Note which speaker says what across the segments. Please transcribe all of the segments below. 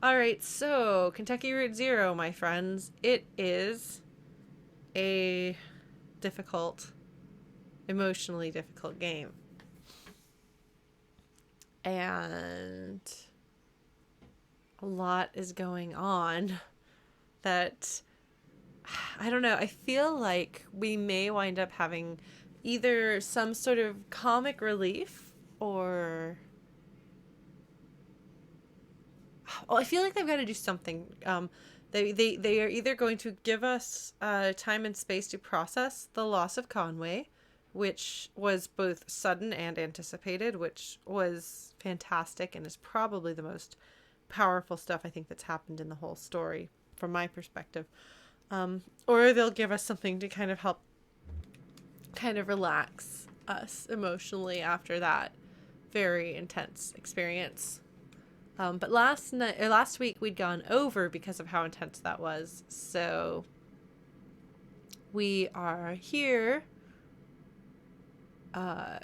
Speaker 1: All right, so Kentucky Route Zero, my friends. It is a difficult, emotionally difficult game. And a lot is going on that I don't know. I feel like we may wind up having either some sort of comic relief or well, I feel like they've got to do something. They are either going to give us time and space to process the loss of Conway, which was both sudden and anticipated, which was fantastic and is probably the most powerful stuff I think that's happened in the whole story from my perspective. Or they'll give us something to kind of help kind of relax us emotionally after that very intense experience. But last week we'd gone over because of how intense that was. So we are here.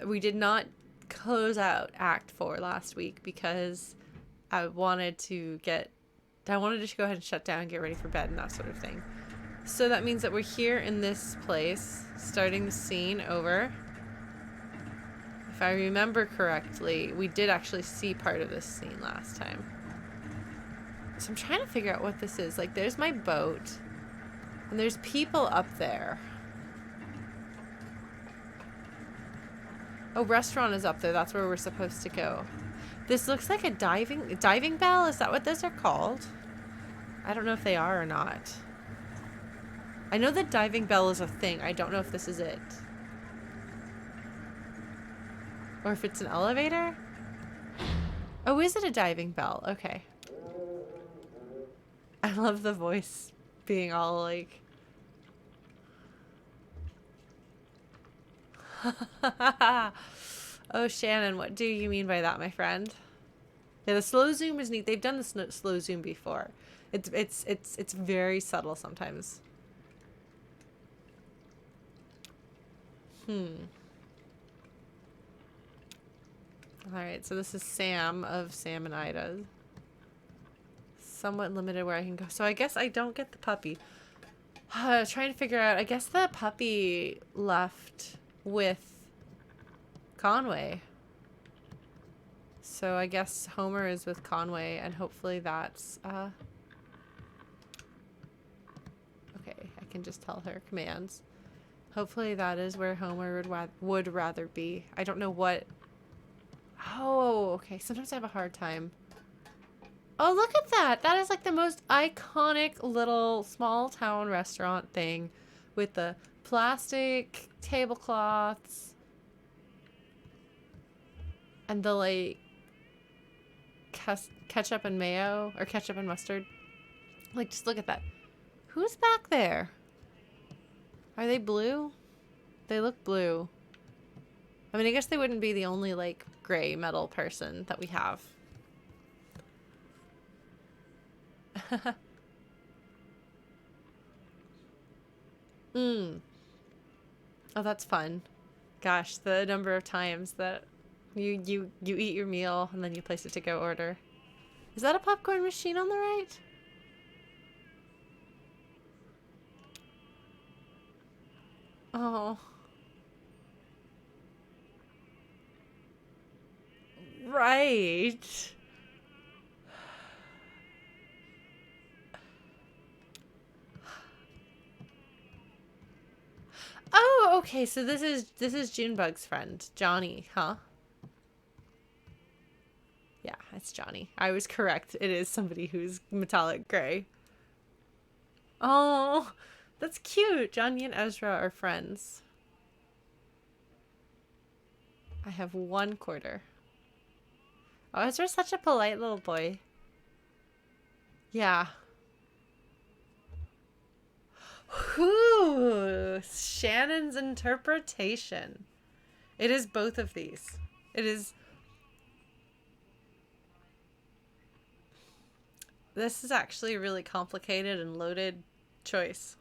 Speaker 1: We did not close out Act 4 last week because I wanted to go ahead and shut down, get ready for bed and that sort of thing. So that means that we're here in this place, starting the scene over. If I remember correctly, we did actually see part of this scene last time. So I'm trying to figure out what this is. Like, there's my boat, and there's people up there. Oh, restaurant is up there. That's where we're supposed to go. This looks like a diving bell. Is that what those are called? I don't know if they are or not. I know that diving bell is a thing. I don't know if this is it. Or if it's an elevator? Oh, is it a diving bell? Okay. I love the voice being all like... Oh, Shannon, what do you mean by that, my friend? Yeah, the slow zoom is neat. They've done the slow zoom before. It's very subtle sometimes. Alright, so this is Sam of Sam and Ida. Somewhat limited where I can go. So I guess I don't get the puppy. Trying to figure out, I guess the puppy left with Conway. So I guess Homer is with Conway, and hopefully that's, okay, I can just tell her commands. Hopefully that is where Homer would rather be. I don't know what... Oh, okay. Sometimes I have a hard time. Oh, look at that. That is like the most iconic little small town restaurant thing with the plastic tablecloths and the like ketchup and mayo or ketchup and mustard. Like, just look at that. Who's back there? Are they blue? They look blue. I mean, I guess they wouldn't be the only like gray metal person that we have. Oh, that's fun. Gosh, the number of times that you eat your meal and then you place it to go order. Is that a popcorn machine on the right? Oh. Right. Oh, okay. So this is Junebug's friend, Johnny, huh? Yeah, it's Johnny. I was correct. It is somebody who's metallic gray. Oh, that's cute. Johnny and Ezra are friends. I have 1 quarter. Oh, Ezra's such a polite little boy. Yeah. Whew. Shannon's interpretation. It is both of these. It is... This is actually a really complicated and loaded choice.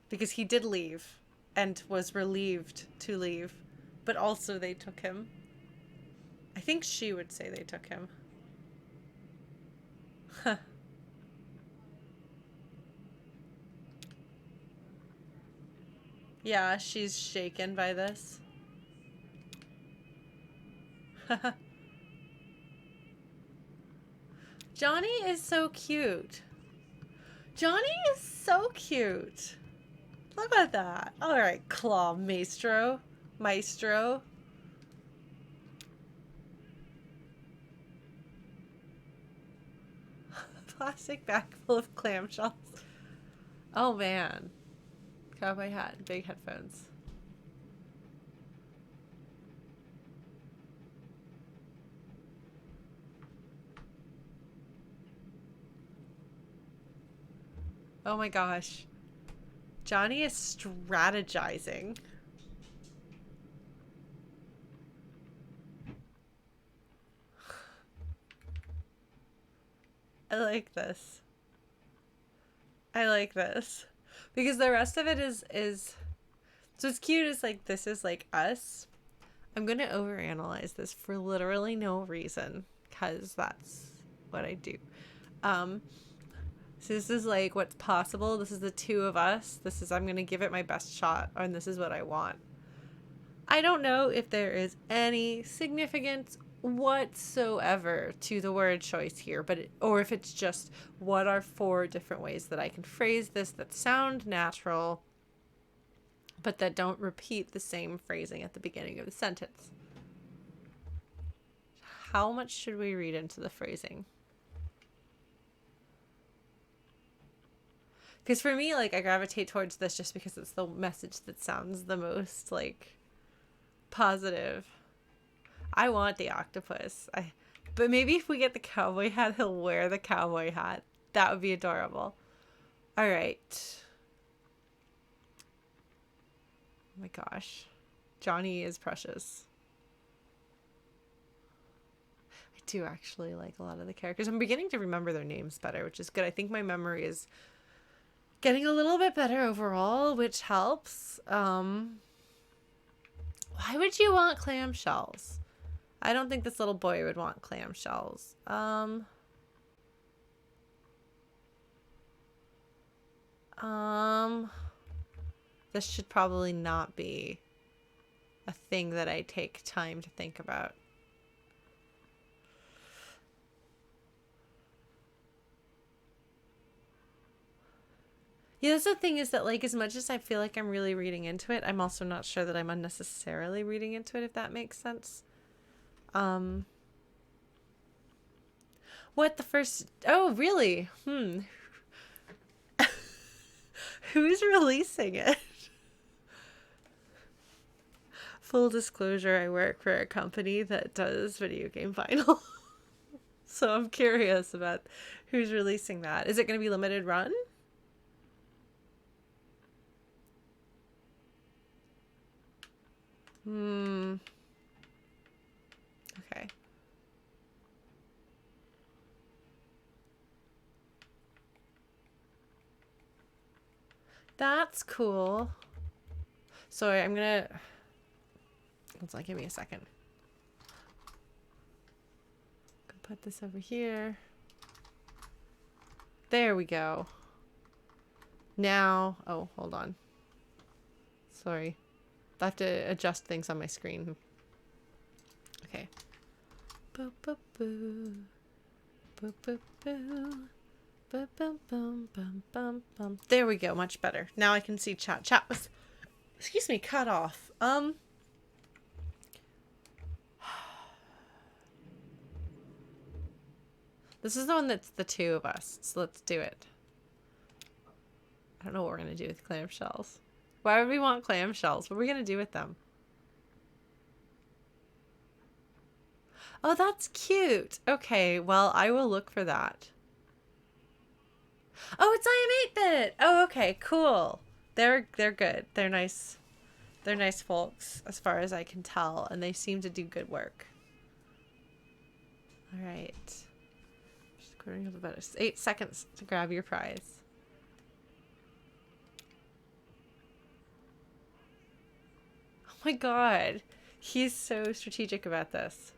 Speaker 1: Because he did leave and was relieved to leave. But also they took him. I think she would say they took him. Yeah, she's shaken by this. Johnny is so cute. Johnny is so cute. Look at that. All right, Claw Maestro. Maestro. Plastic bag full of clamshells. Oh man. Cowboy hat, big headphones. Oh my gosh. Johnny is strategizing. I like this. I like this. Because the rest of it is so it's cute. It's like this is like us. I'm gonna overanalyze this for literally no reason. Cause that's what I do. So this is like what's possible. This is the two of us. This is I'm gonna give it my best shot, and this is what I want. I don't know if there is any significance whatsoever to the word choice here, or if it's just what are 4 different ways that I can phrase this that sound natural, but that don't repeat the same phrasing at the beginning of the sentence. How much should we read into the phrasing? Because for me, like, I gravitate towards this just because it's the message that sounds the most, like, positive. I want the octopus. But maybe if we get the cowboy hat, he'll wear the cowboy hat. That would be adorable. All right. Oh my gosh. Johnny is precious. I do actually like a lot of the characters. I'm beginning to remember their names better, which is good. I think my memory is getting a little bit better overall, which helps. Why would you want clamshells? I don't think this little boy would want clamshells. This should probably not be a thing that I take time to think about. Yeah, that's the thing is that, like, as much as I feel like I'm really reading into it, I'm also not sure that I'm unnecessarily reading into it, if that makes sense. What the first... Oh, really? Who's releasing it? Full disclosure, I work for a company that does video game vinyl. So I'm curious about who's releasing that. Is it going to be limited run? Okay. That's cool. Sorry, I'm gonna... Let's give me a second. Put this over here. There we go. Now... Oh, hold on. Sorry. I have to adjust things on my screen. Okay. Boo, boo, boo. Boo, boo, boo. Bum, bum, bum, bum, bum, bum. There we go, much better. Now I can see chat. Chat was, excuse me, cut off. This is the one that's the two of us, so let's do it. I don't know what we're gonna do with clamshells. Why would we want clamshells? What are we gonna do with them? Oh, that's cute. Okay, well, I will look for that. Oh, it's I Am 8-Bit. Oh, okay, cool. They're good. They're nice. They're nice folks, as far as I can tell, and they seem to do good work. All right. Just quartering up about 8 seconds to grab your prize. Oh my god. He's so strategic about this.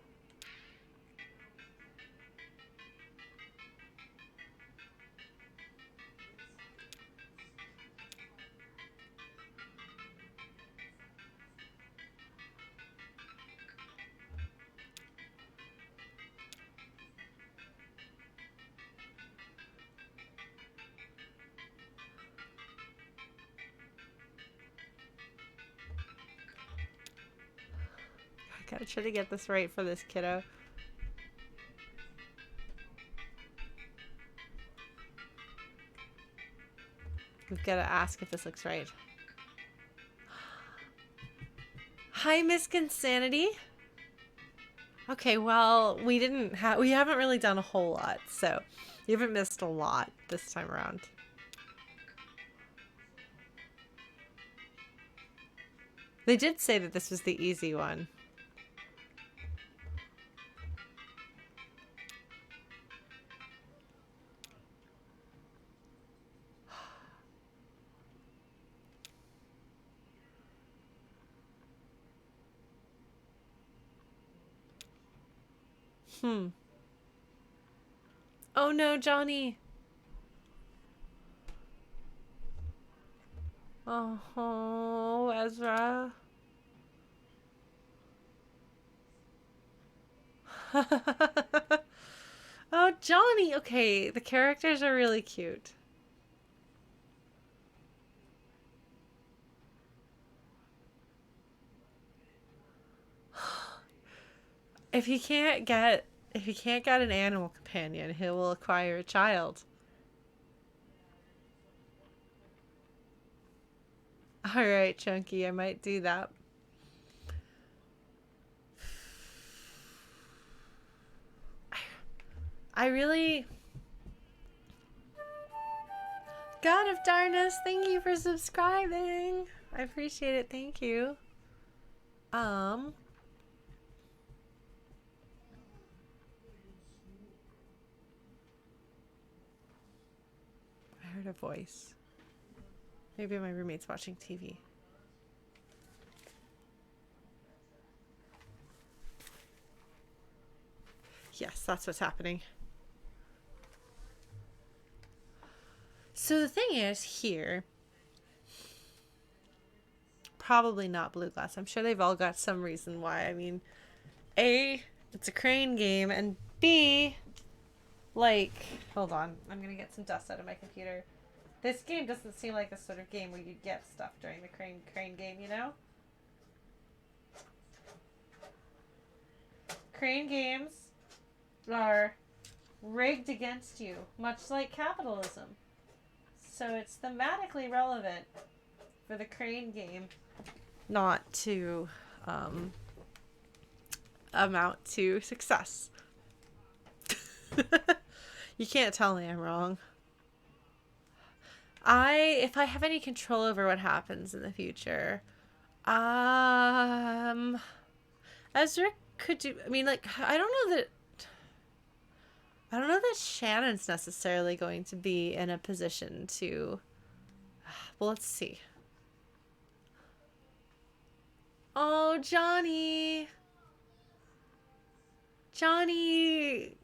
Speaker 1: Gotta try to get this right for this kiddo. We've got to ask if this looks right. Hi, Miss Insanity. Okay, well, we haven't really done a whole lot, so you haven't missed a lot this time around. They did say that this was the easy one. Oh no, Johnny. Oh, Ezra. Oh, Johnny. Okay, the characters are really cute. If he can't get an animal companion, he will acquire a child. All right, Chunky, I might do that. I really... God of Darkness, thank you for subscribing. I appreciate it. Thank you. I heard a voice. Maybe my roommate's watching TV. Yes, that's what's happening. So the thing is, here, probably not Blue Glass. I'm sure they've all got some reason why. I mean, A, it's a crane game, and B, like, hold on, I'm gonna get some dust out of my computer. This game doesn't seem like the sort of game where you get stuff during the crane game, you know? Crane games are rigged against you, much like capitalism. So it's thematically relevant for the crane game not to amount to success. You can't tell me I'm wrong. If I have any control over what happens in the future, Ezra could do, I mean, like, I don't know that Shannon's necessarily going to be in a position to, well, let's see. Oh, Johnny,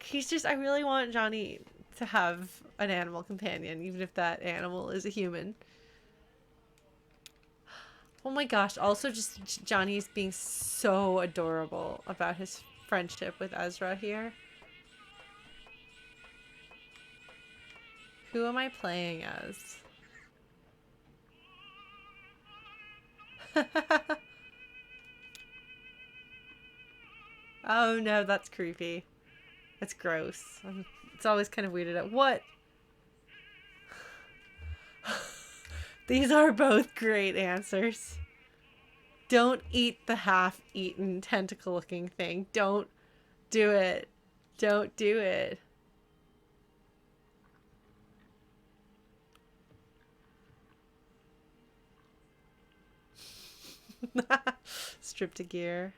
Speaker 1: he's just, I really want Johnny to have an animal companion, even if that animal is a human. Oh my gosh, also just Johnny's being so adorable about his friendship with Ezra here. Who am I playing as? Oh no, that's creepy. That's gross. It's always kind of weirded out. What? These are both great answers. Don't eat the half-eaten tentacle-looking thing. Don't do it. Don't do it. Stripped to gear.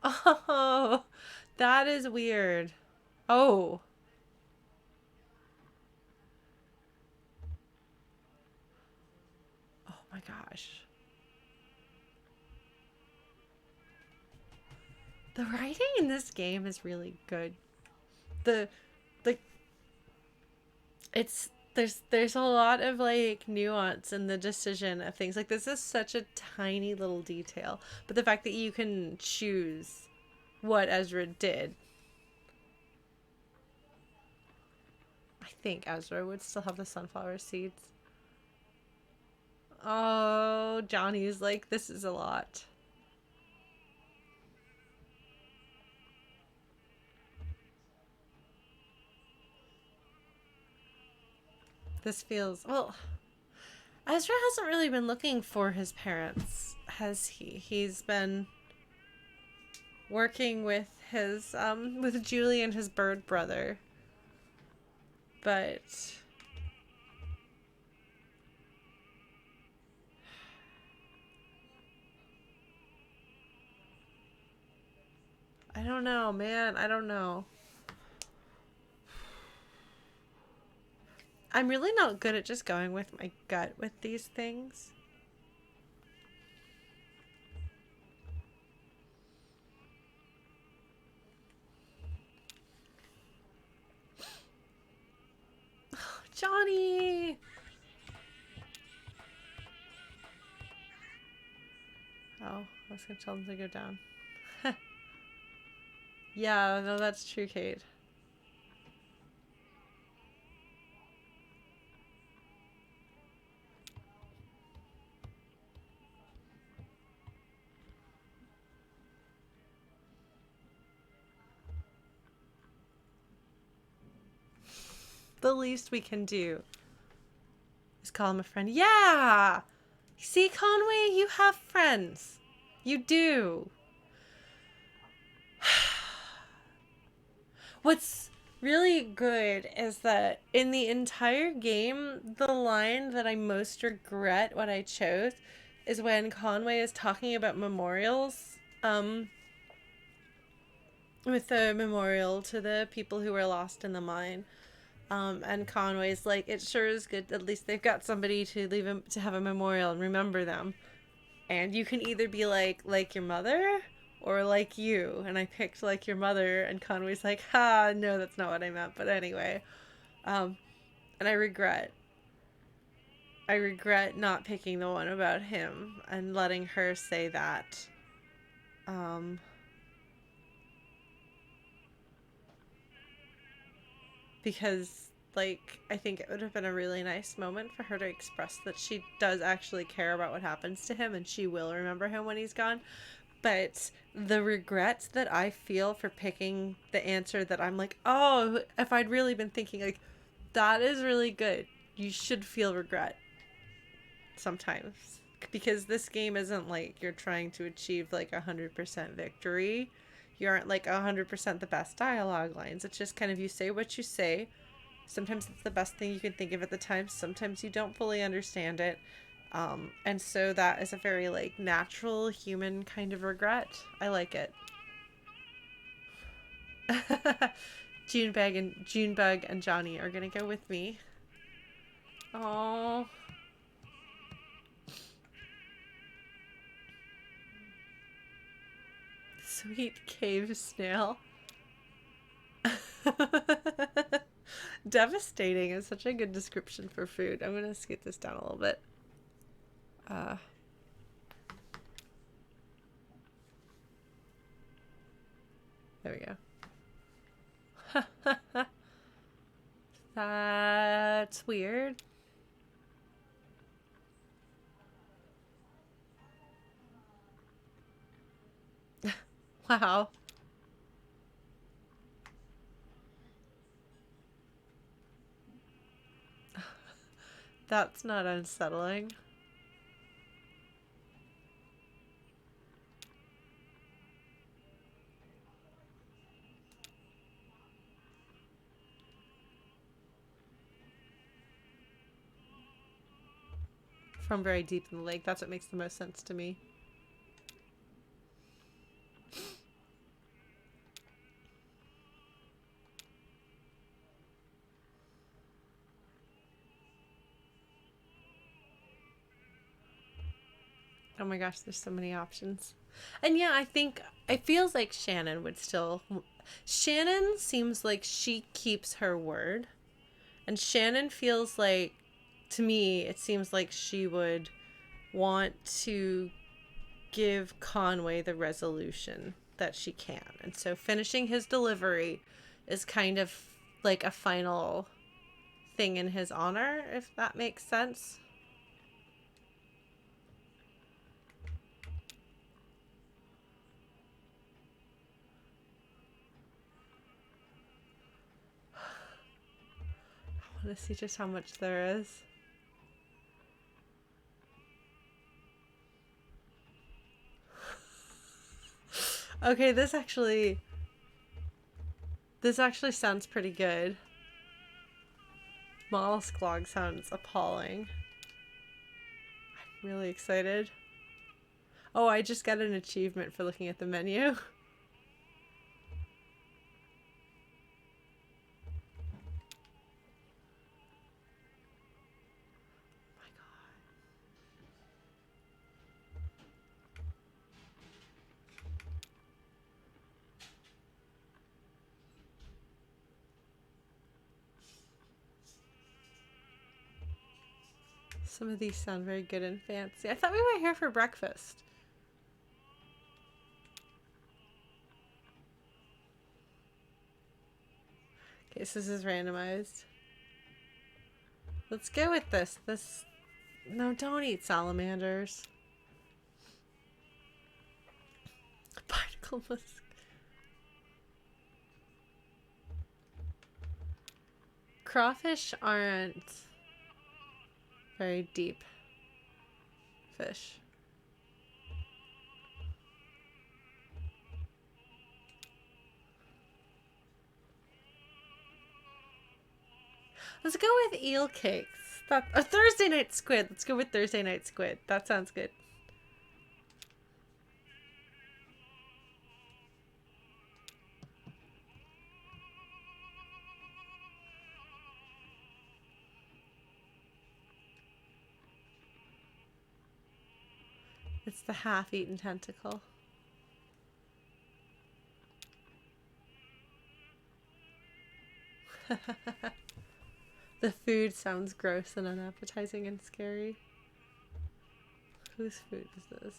Speaker 1: Oh, that is weird. Oh. Oh my gosh. The writing in this game is really good. There's a lot of like nuance in the decision of things. Like this is such a tiny little detail, but the fact that you can choose what Ezra did. I think Ezra would still have the sunflower seeds. Oh, Johnny's like, this is a lot. This feels, well, Ezra hasn't really been looking for his parents, has he? He's been working with Julie and his bird brother. But I don't know, man. I don't know. I'm really not good at just going with my gut with these things. Johnny! Oh, I was gonna tell him to go down. Yeah, no, that's true, Kate. The least we can do is call him a friend. Yeah! See, Conway, you have friends. You do. What's really good is that in the entire game, the line that I most regret what I chose is when Conway is talking about memorials. With the memorial to the people who were lost in the mine. And Conway's like, it sure is good. At least they've got somebody to leave him to have a memorial and remember them. And you can either be like your mother or like you. And I picked like your mother, and Conway's like, ha, no, that's not what I meant. But anyway, and I regret not picking the one about him and letting her say that. Um, because like I think it would have been a really nice moment for her to express that she does actually care about what happens to him and she will remember him when he's gone. But the regrets that I feel for picking the answer that I'm like, oh, if I'd really been thinking like that is really good. You should feel regret sometimes because this game isn't like you're trying to achieve like 100% victory. You aren't like 100% the best dialogue lines. It's just kind of you say what you say. Sometimes it's the best thing you can think of at the time. Sometimes you don't fully understand it. And so that is a very like natural human kind of regret. I like it. Junebug and Johnny are gonna go with me. Oh, sweet cave snail. Devastating is such a good description for food. I'm gonna scoot this down a little bit. Uh, there we go. That's weird. Wow. That's not unsettling. From very deep in the lake. That's what makes the most sense to me. Oh my gosh, there's so many options. And yeah, I think it feels like Shannon would still. Shannon seems like she keeps her word. And Shannon feels like, to me, it seems like she would want to give Conway the resolution that she can. And so finishing his delivery is kind of like a final thing in his honor, if that makes sense. I want to see just how much there is. Okay, this actually sounds pretty good. Mollusk log sounds appalling. I'm really excited. Oh, I just got an achievement for looking at the menu. Some of these sound very good and fancy. I thought we were here for breakfast. Okay, so this is randomized. Let's go with this. No, don't eat salamanders. Barnacle musk. Crawfish aren't very deep fish. Let's go with eel cakes. A Thursday night squid. Let's go with Thursday night squid. That sounds good. It's the half-eaten tentacle. The food sounds gross and unappetizing and scary. Whose food is this?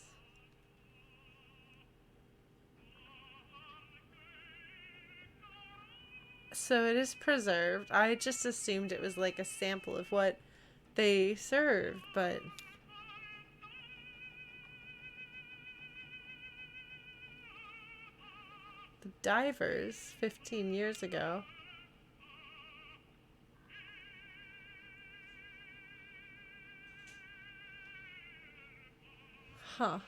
Speaker 1: So it is preserved. I just assumed it was like a sample of what they serve, but... The divers, 15 years ago. Huh.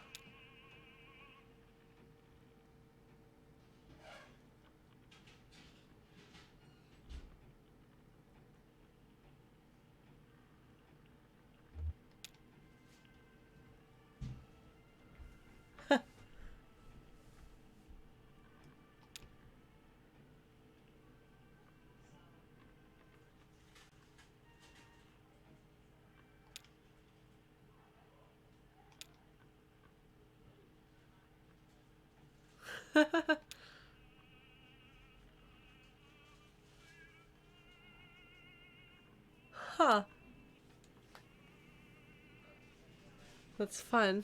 Speaker 1: Huh. That's fun.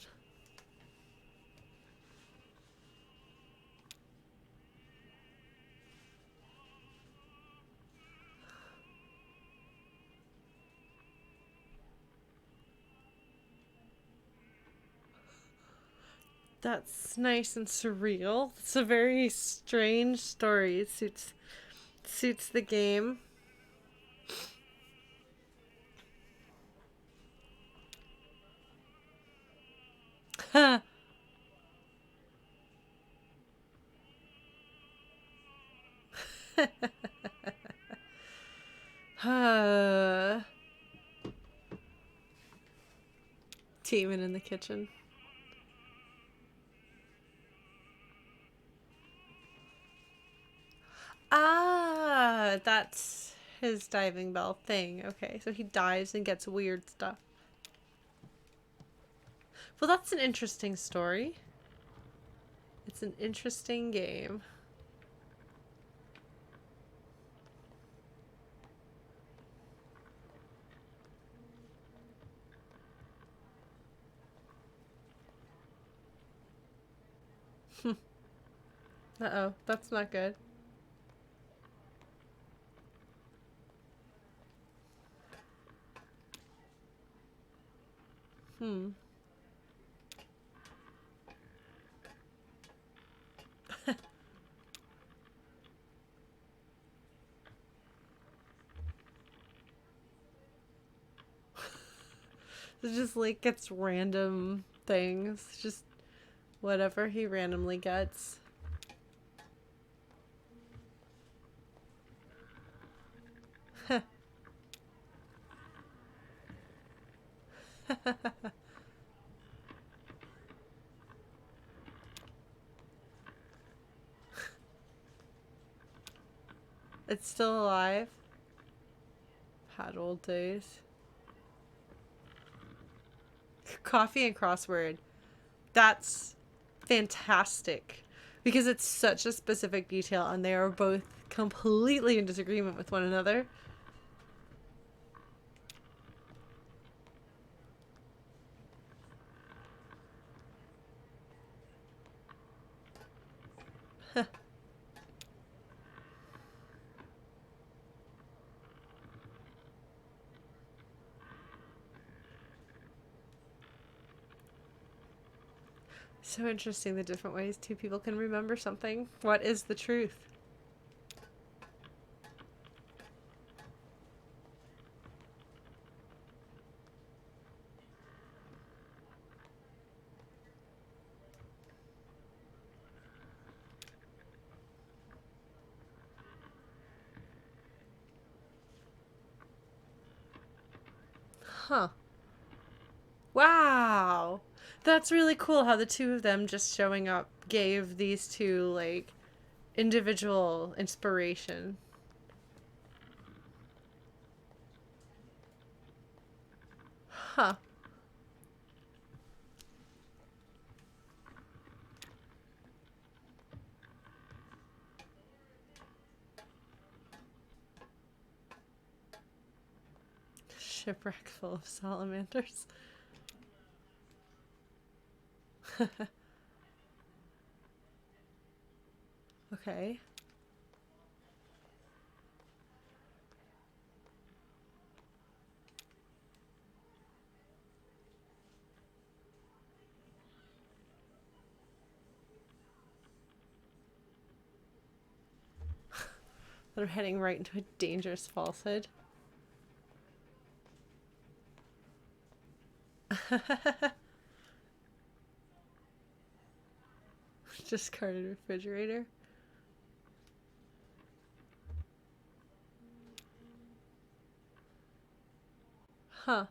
Speaker 1: That's nice and surreal. It's a very strange story. It suits the game. Huh. Teaming in the kitchen. Ah, that's his diving bell thing. Okay, so he dives and gets weird stuff. Well, that's an interesting story. It's an interesting game. Uh-oh, that's not good. Hmm. It just like gets random things. Just whatever he randomly gets. It's still alive. Had old days. Coffee and crossword. That's fantastic. Because it's such a specific detail and they are both completely in disagreement with one another. So interesting the different ways two people can remember something. What is the truth? Huh. Wow. That's really cool how the two of them just showing up gave these two, like, individual inspiration. Huh. Shipwreck full of salamanders. Okay. They're heading right into a dangerous falsehood. Discarded refrigerator. Huh.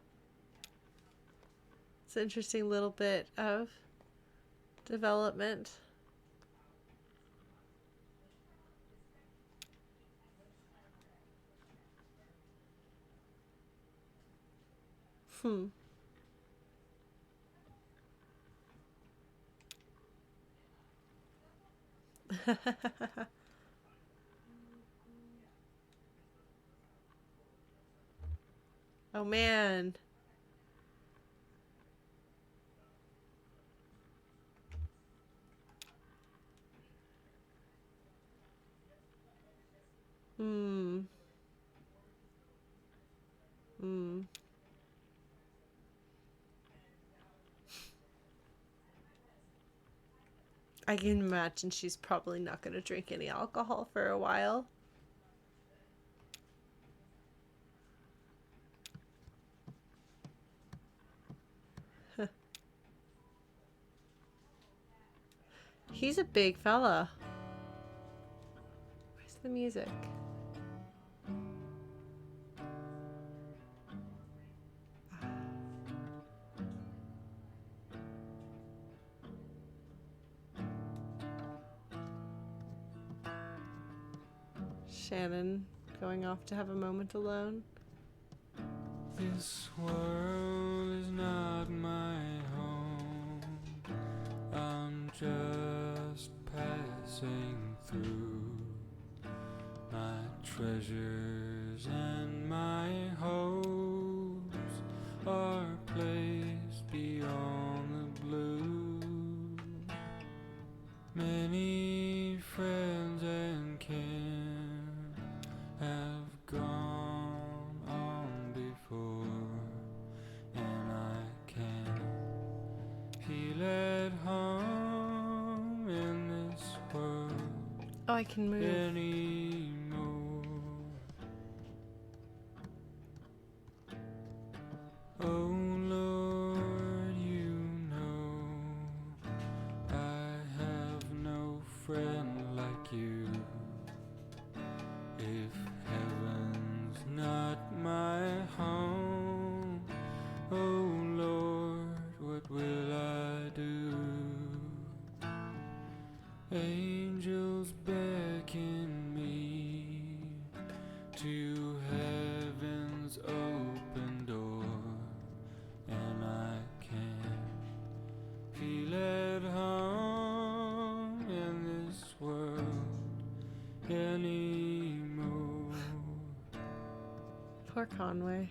Speaker 1: It's an interesting little bit of development. Hmm. Oh man. Hmm. Hmm. I can imagine she's probably not going to drink any alcohol for a while. He's a big fella. Where's the music? Shannon going off to have a moment alone.
Speaker 2: This world is not my home. I'm just passing through. My treasures and my hopes are placed beyond the blue. Many friends and kin have gone on before, and I can't feel at home in this world
Speaker 1: Oh, I can move.
Speaker 2: anymore. Oh Lord, like you. If heaven's not my home, oh Lord, what will I do? Angels beckon me to heaven's open door, and I can't feel at home in this world anymore.
Speaker 1: Poor Conway.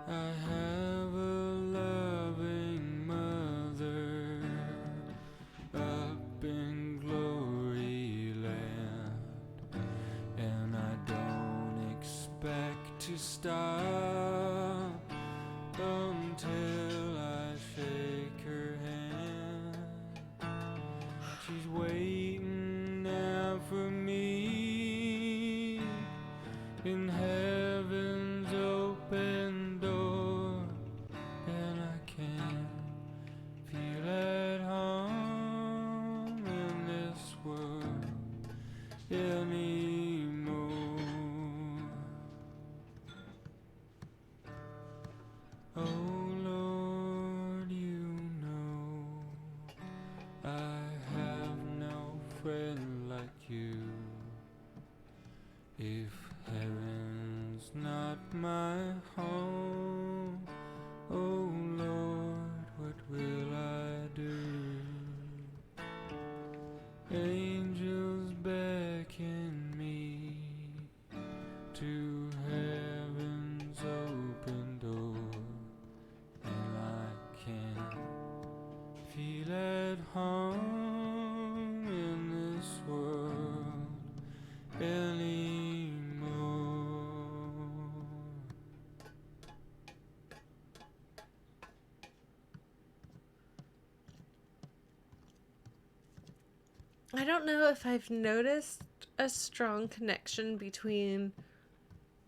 Speaker 2: I have a loving mother up in glory land, and I don't expect to stop until I shake her hand. She's waiting now for me in heaven's open door, and I can't feel at home in this world anymore. Oh Lord, you know I have no friend like you. If heaven's not my home, oh Lord, what will I do? Angels beckon me to heaven's open door, and I can't feel at home in this world anymore.
Speaker 1: I don't know if I've noticed a strong connection between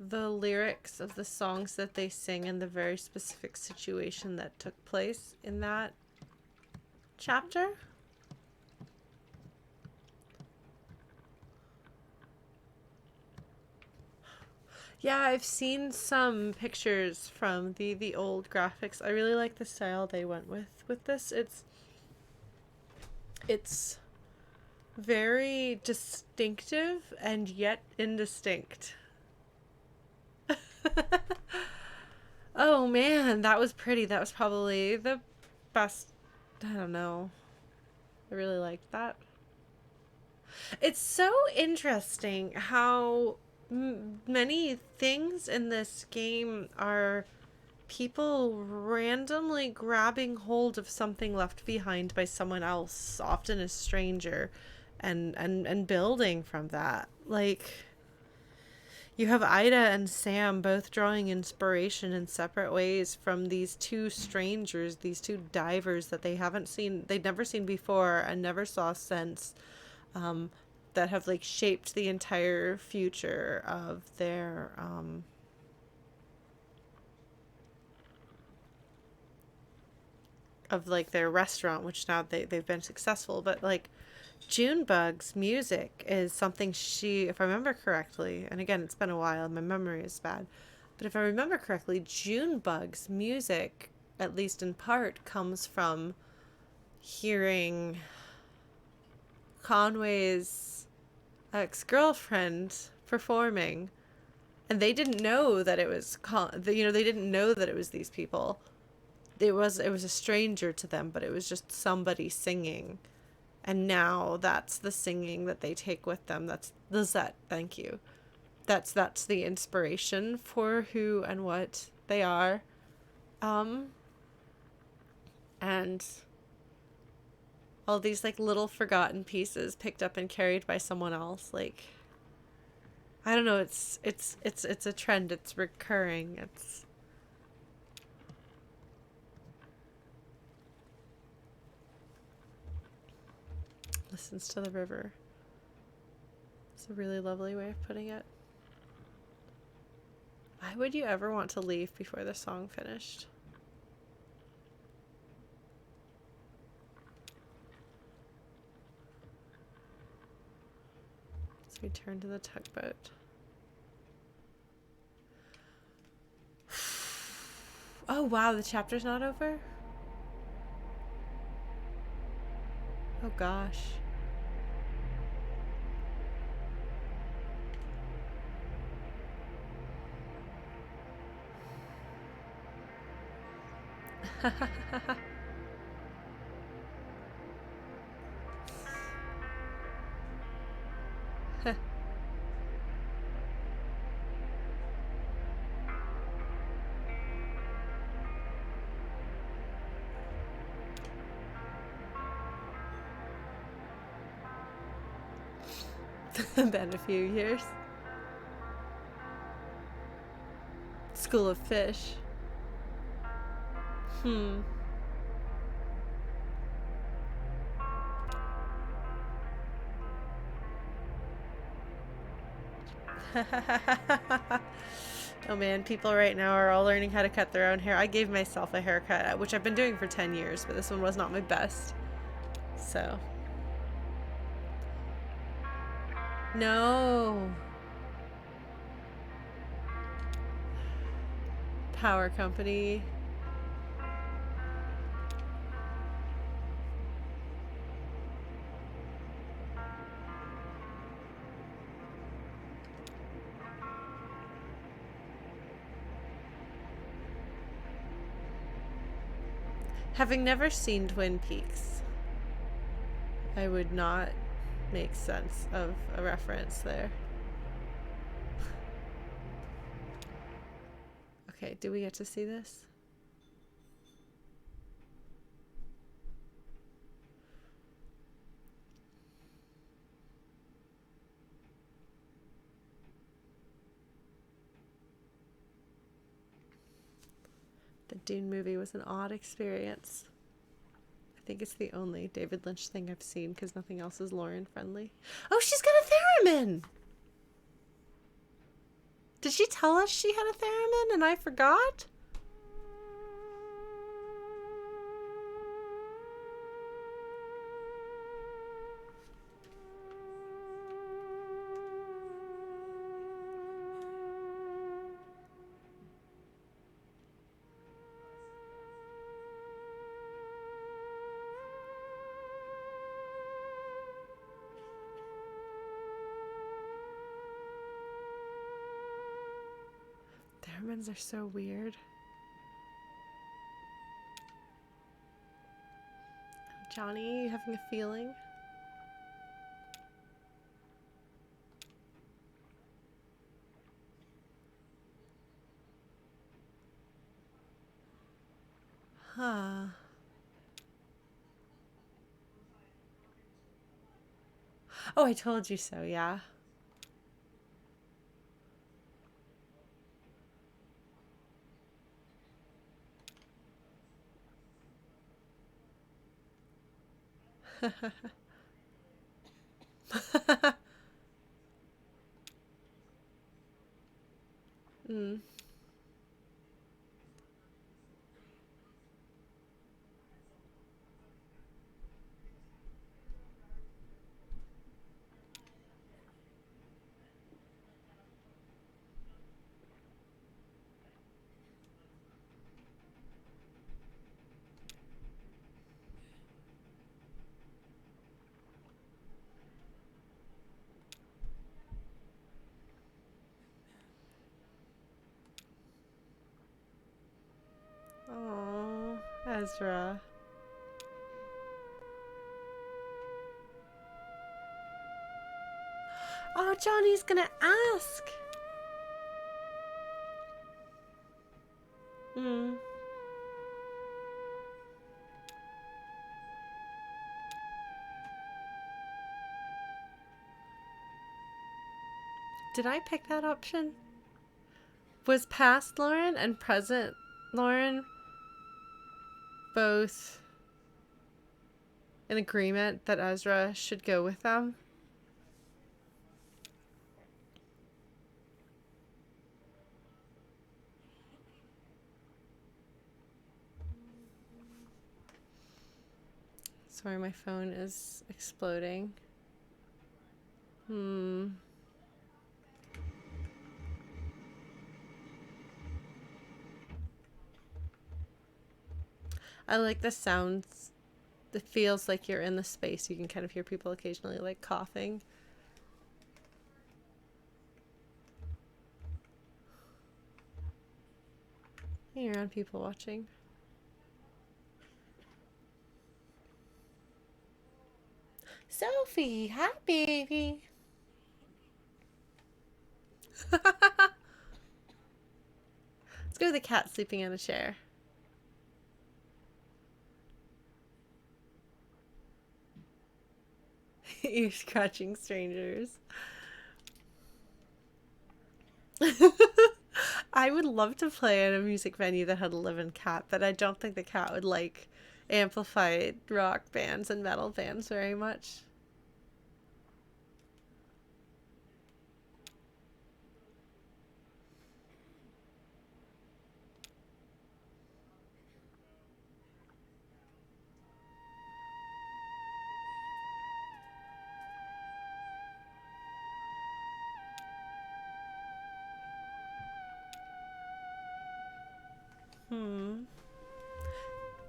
Speaker 1: the lyrics of the songs that they sing and the very specific situation that took place in that chapter. Yeah, I've seen some pictures from the old graphics. I really like the style they went with this. It's very distinctive and yet indistinct. Oh man, that was pretty. That was probably the best. I don't know. I really liked that. It's so interesting how many things in this game are people randomly grabbing hold of something left behind by someone else, often a stranger, and building from that. Like, you have Ida and Sam both drawing inspiration in separate ways from these two strangers, these two divers that they'd never seen before and never saw since, that have like shaped the entire future of their their restaurant, which now they've been successful. But like, Junebug's music is something if I remember correctly, and again, it's been a while, my memory is bad, but if I remember correctly, Junebug's music, at least in part, comes from hearing Conway's ex-girlfriend performing, and they didn't know that it was they didn't know that it was these people. It was a stranger to them, but it was just somebody singing. And now that's the singing that they take with them. That's Lizette, thank you. That's the inspiration for who and what they are. And all these like little forgotten pieces picked up and carried by someone else. Like, I don't know, it's a trend, it's recurring. It's listens to the river. It's a really lovely way of putting it. Why would you ever want to leave before the song finished? Return to the tugboat. Oh wow, the chapter's not over? Oh gosh. Been a few years. School of Fish. Oh man, people right now are all learning how to cut their own hair. I gave myself a haircut, which I've been doing for 10 years, but this one was not my best. So. No. Power company. Having never seen Twin Peaks, I would not make sense of a reference there. Okay, do we get to see this? The Dune movie was an odd experience. I think it's the only David Lynch thing I've seen because nothing else is Lauren friendly. Oh, she's got a theremin! Did she tell us she had a theremin and I forgot? Theremins are so weird. Johnny, you having a feeling? Huh. Oh, I told you so, yeah. Mm. Oh, Ezra. Oh, Johnny's gonna ask. Hmm. Did I pick that option? Was past Lauren and present Lauren both in agreement that Ezra should go with them? Sorry, my phone is exploding. I like the sounds. It feels like you're in the space. You can kind of hear people occasionally like coughing. You're around people watching. Sophie, hi baby. Let's go with the cat sleeping in a chair. Ear scratching strangers. I would love to play at a music venue that had a live-in cat, but I don't think the cat would like amplify rock bands and metal bands very much.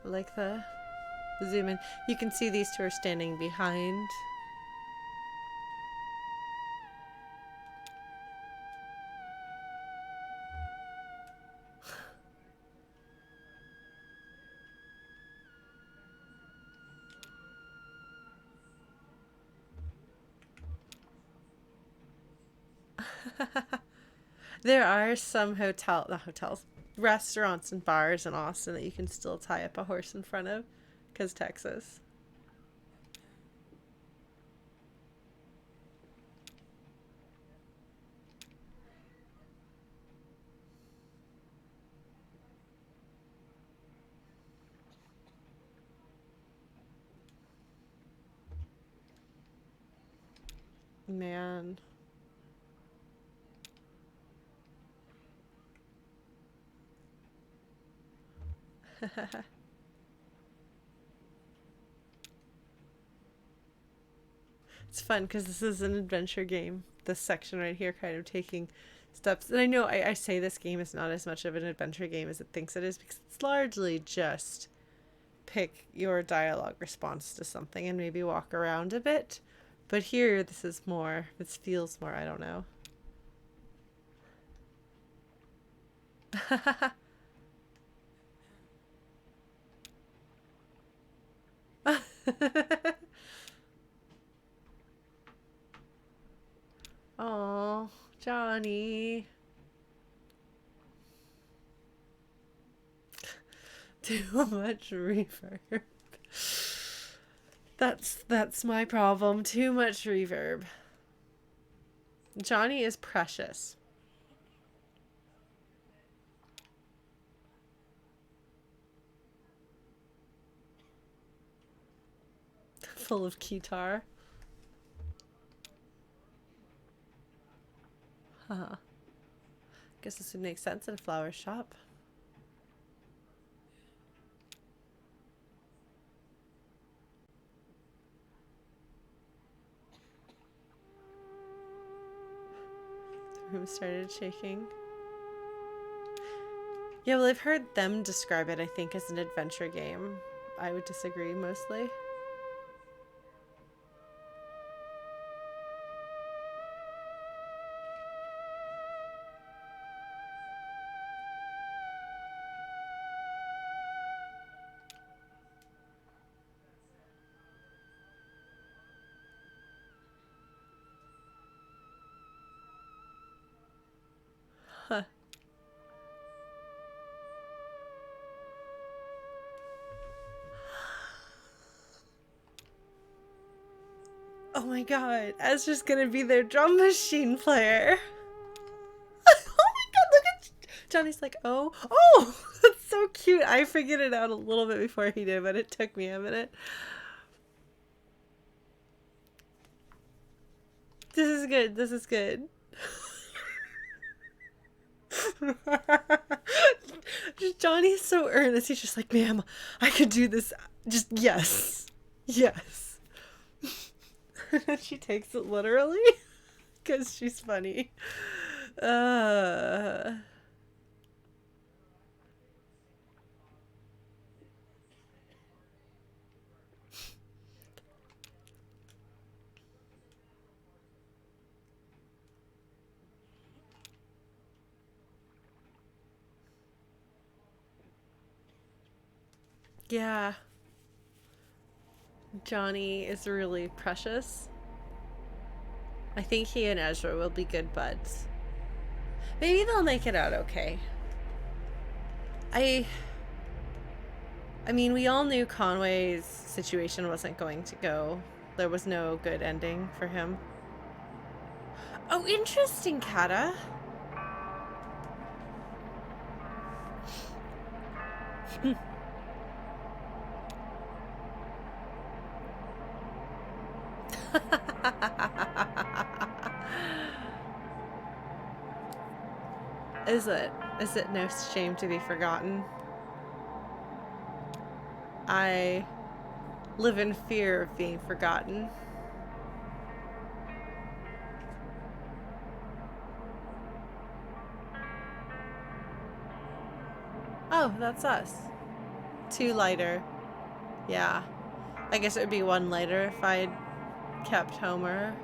Speaker 1: I like the zoom in. You can see these two are standing behind. There are some not hotels, restaurants and bars in Austin that you can still tie up a horse in front of, because Texas. Man. It's fun because this is an adventure game. This section right here kind of taking steps. And I know I say this game is not as much of an adventure game as it thinks it is because it's largely just pick your dialogue response to something and maybe walk around a bit. But here, this is more, this feels more, I don't know. Oh, Johnny. Too much reverb. That's my problem. Too much reverb. Johnny is precious. Full of guitar. Huh. Guess this would make sense in a flower shop. The room started shaking. Yeah, well, I've heard them describe it, I think, as an adventure game. I would disagree mostly. Huh. Oh my god, Ezra's gonna be their drum machine player. Oh my god, look at Johnny's like, oh, that's so cute. I figured it out a little bit before he did, but it took me a minute. This is good. This is good. Johnny's so earnest. He's just like, ma'am, I could do this. Just yes. Yes. She takes it literally because she's funny. Uh, Yeah, Johnny is really precious. I think he and Ezra will be good buds. Maybe they'll make it out okay. I I mean, we all knew Conway's situation wasn't going to go. There was no good ending for him. Oh, interesting, Kata. Is it? Is it no shame to be forgotten? I live in fear of being forgotten. Oh, that's us. Two lighter. Yeah. I guess it would be one lighter if I'd kept Homer.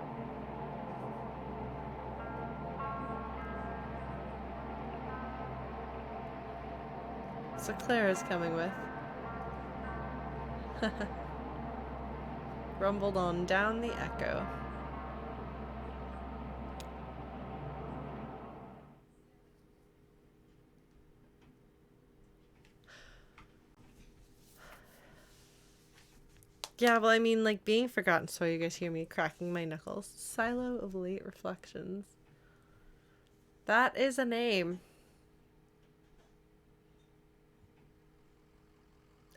Speaker 1: So Clara's coming with. Rumbled on down the echo. Yeah, well, I mean, like, being forgotten, so you guys hear me cracking my knuckles. Silo of Late Reflections. That is a name.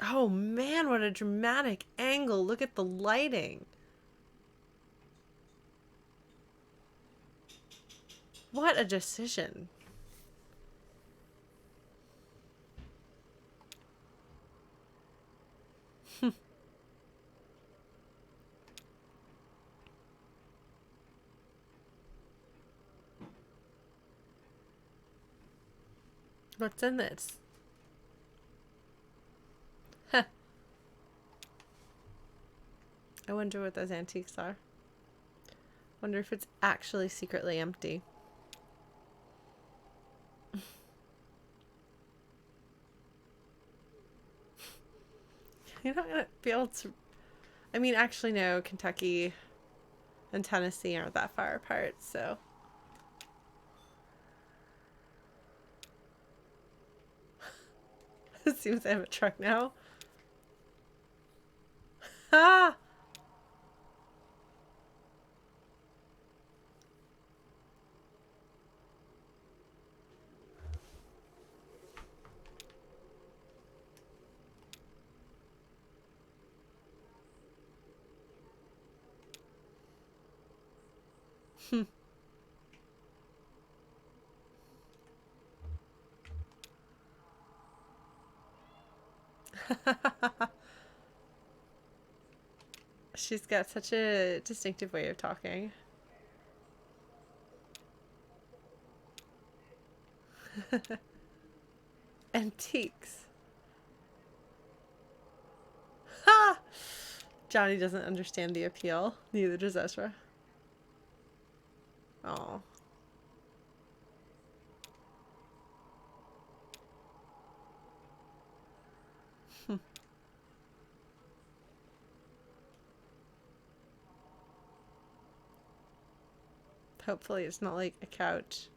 Speaker 1: Oh man, what a dramatic angle. Look at the lighting. What a decision. What's in this? I wonder what those antiques are. Wonder if it's actually secretly empty. You're not gonna be able to. I mean, actually, no. Kentucky and Tennessee aren't that far apart, so. It seems I have a truck now. Ah! She's got such a distinctive way of talking. Antiques. Ha! Johnny doesn't understand the appeal. Neither does Ezra. Oh. Hopefully it's not like a couch.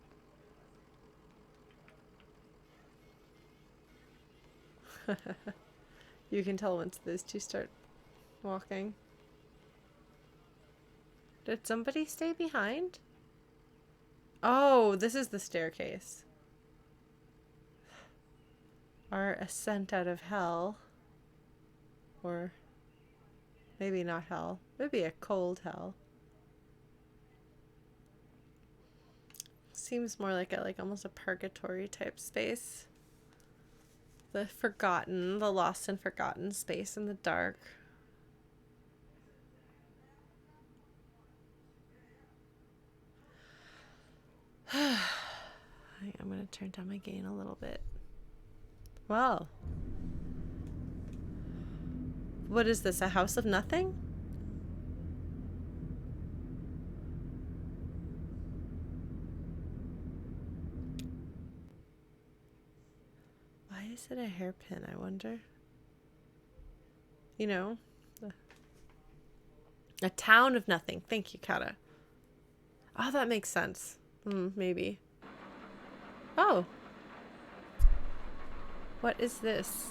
Speaker 1: You can tell once those two start walking. Did somebody stay behind? Oh, this is the staircase. Our ascent out of hell. Or maybe not hell. Maybe a cold hell. Seems more like a almost a purgatory type space. The forgotten, the lost and forgotten space in the dark. I'm going to turn down my gain a little bit. Wow. What is this? A house of nothing? Why is it a hairpin, I wonder? you know? A town of nothing. Thank you, Kata. Oh, that makes sense. Maybe. Oh. What is this?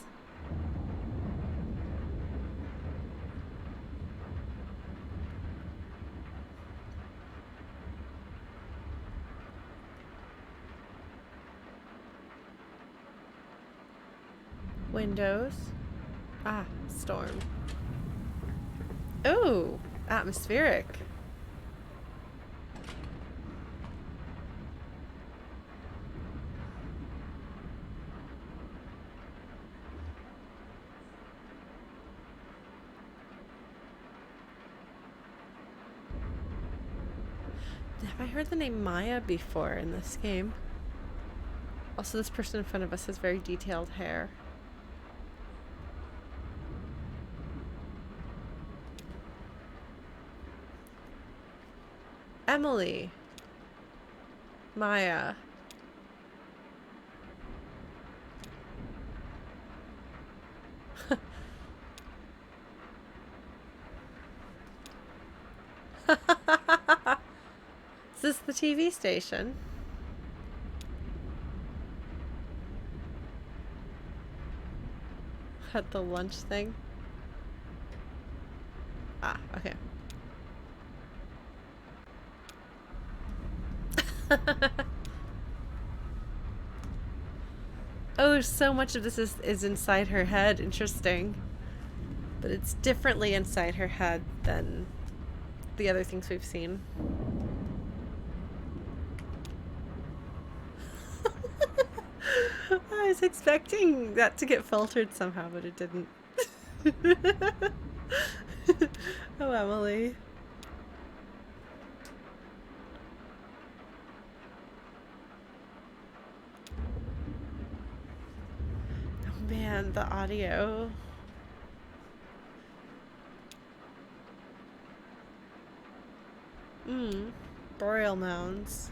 Speaker 1: Windows. Ah, storm. Oh, atmospheric. Have I heard the name Maya before in this game? Also, this person in front of us has very detailed hair. Emily. Maya. Is this the TV station? At the lunch thing? Ah, okay. Oh, so much of this is inside her head. Interesting. But it's differently inside her head than the other things we've seen. I was expecting that to get filtered somehow, but it didn't. Oh, Emily. Oh man, the audio. Burial mounds.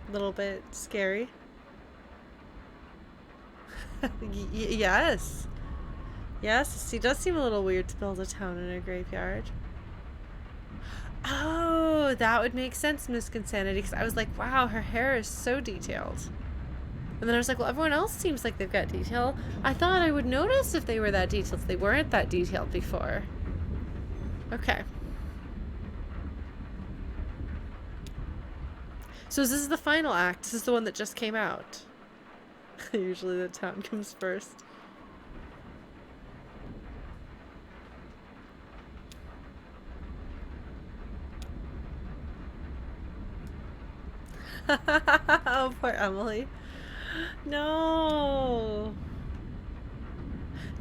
Speaker 1: A little bit scary. Yes. Yes, it does seem a little weird to build a town in a graveyard. Oh, that would make sense, Miss Insanity, because I was like, wow, her hair is so detailed. And then I was like, well, everyone else seems like they've got detail. I thought I would notice if they were that detailed. They weren't that detailed before. Okay. So this is the final act. This is the one that just came out. Usually the town comes first. Oh, poor Emily. No.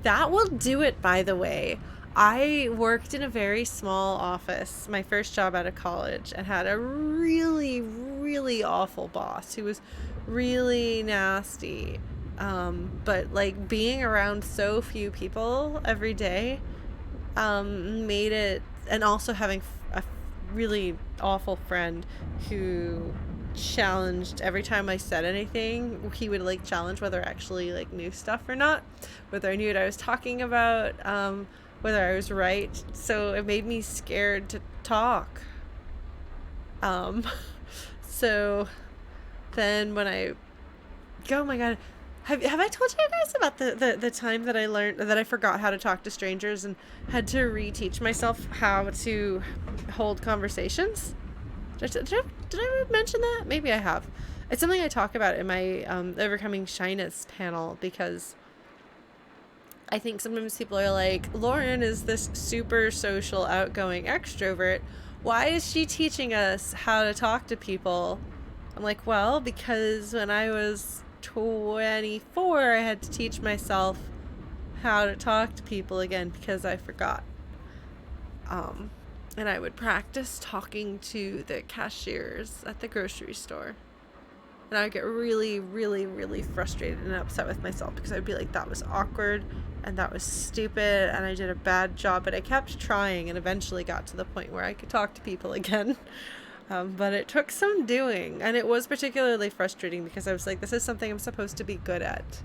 Speaker 1: That will do it, by the way. I worked in a very small office, my first job out of college, and had a really, really awful boss who was really nasty. But like being around so few people every day made it, and also having a really awful friend who challenged every time I said anything. He would like challenge whether I actually like knew stuff or not, whether I knew what I was talking about, whether I was right. So it made me scared to talk. So then when oh my god, have I told you guys about the time that I learned that I forgot how to talk to strangers and had to reteach myself how to hold conversations? Did I mention that? Maybe I have. It's something I talk about in my Overcoming Shyness panel, because I think sometimes people are like, Lauren is this super social, outgoing extrovert. Why is she teaching us how to talk to people? I'm like, well, because when I was 24, I had to teach myself how to talk to people again because I forgot. And I would practice talking to the cashiers at the grocery store. And I would get really, really, really frustrated and upset with myself because I'd be like, that was awkward and that was stupid and I did a bad job. But I kept trying and eventually got to the point where I could talk to people again. But it took some doing, and it was particularly frustrating because I was like, this is something I'm supposed to be good at,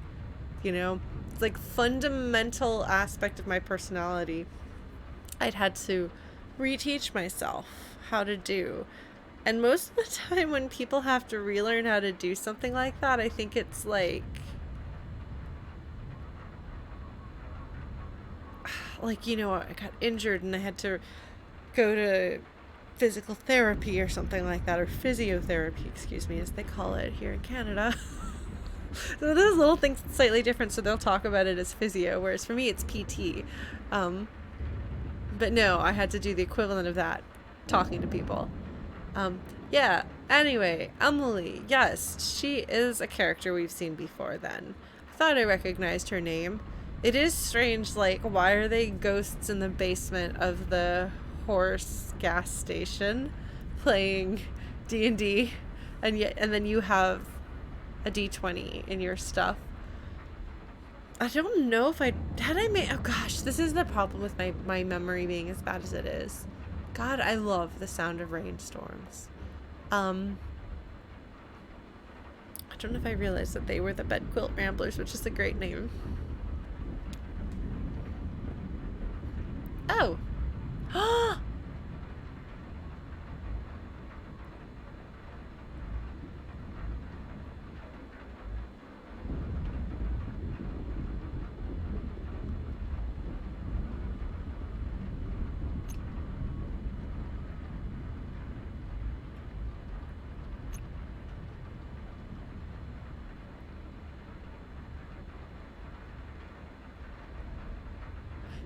Speaker 1: you know? like fundamental aspect of my personality I'd had to reteach myself how to do. And most of the time when people have to relearn how to do something like that, I think it's like, you know, I got injured and I had to go to physical therapy or something like that, or physiotherapy, excuse me, as they call it here in Canada. So those little things slightly different, so they'll talk about it as physio, whereas for me it's PT. But no, I had to do the equivalent of that, talking to people. Yeah, anyway, Emily, yes, she is a character we've seen before then. I thought I recognized her name. It is strange, like, why are they ghosts in the basement of the horse gas station playing D&D, and then you have a D20 in your stuff. I don't know if I made. Oh gosh, this is the problem with my memory being as bad as it is. God, I love the sound of rainstorms. I don't know if I realized that they were the Bed Quilt Ramblers, which is a great name. Oh.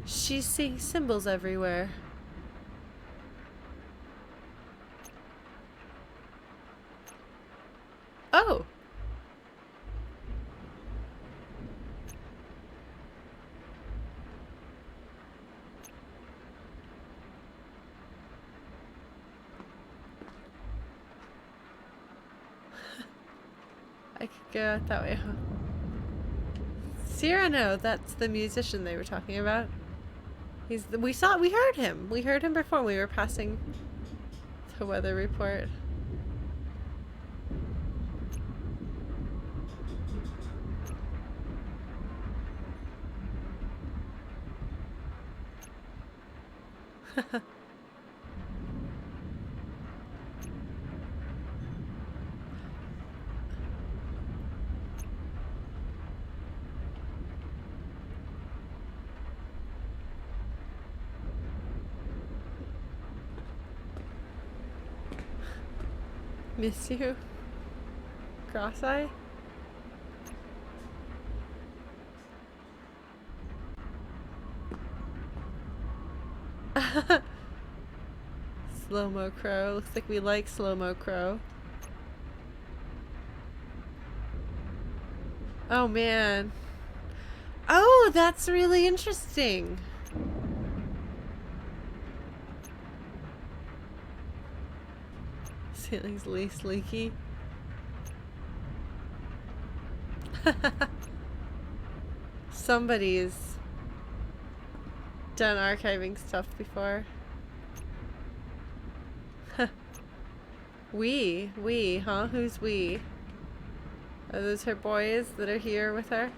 Speaker 1: She's seeing symbols everywhere. Oh. I could go out that way, huh? Cyrano, that's the musician they were talking about. We heard him. We heard him before. We were passing the weather report. Miss you? Cross-eye? Slow-mo crow. Looks like we like slow-mo crow. Oh, man. Oh, that's really interesting. Ceiling's least leaky. Somebody's done archiving stuff before. We, huh? Who's we? Are those her boys that are here with her?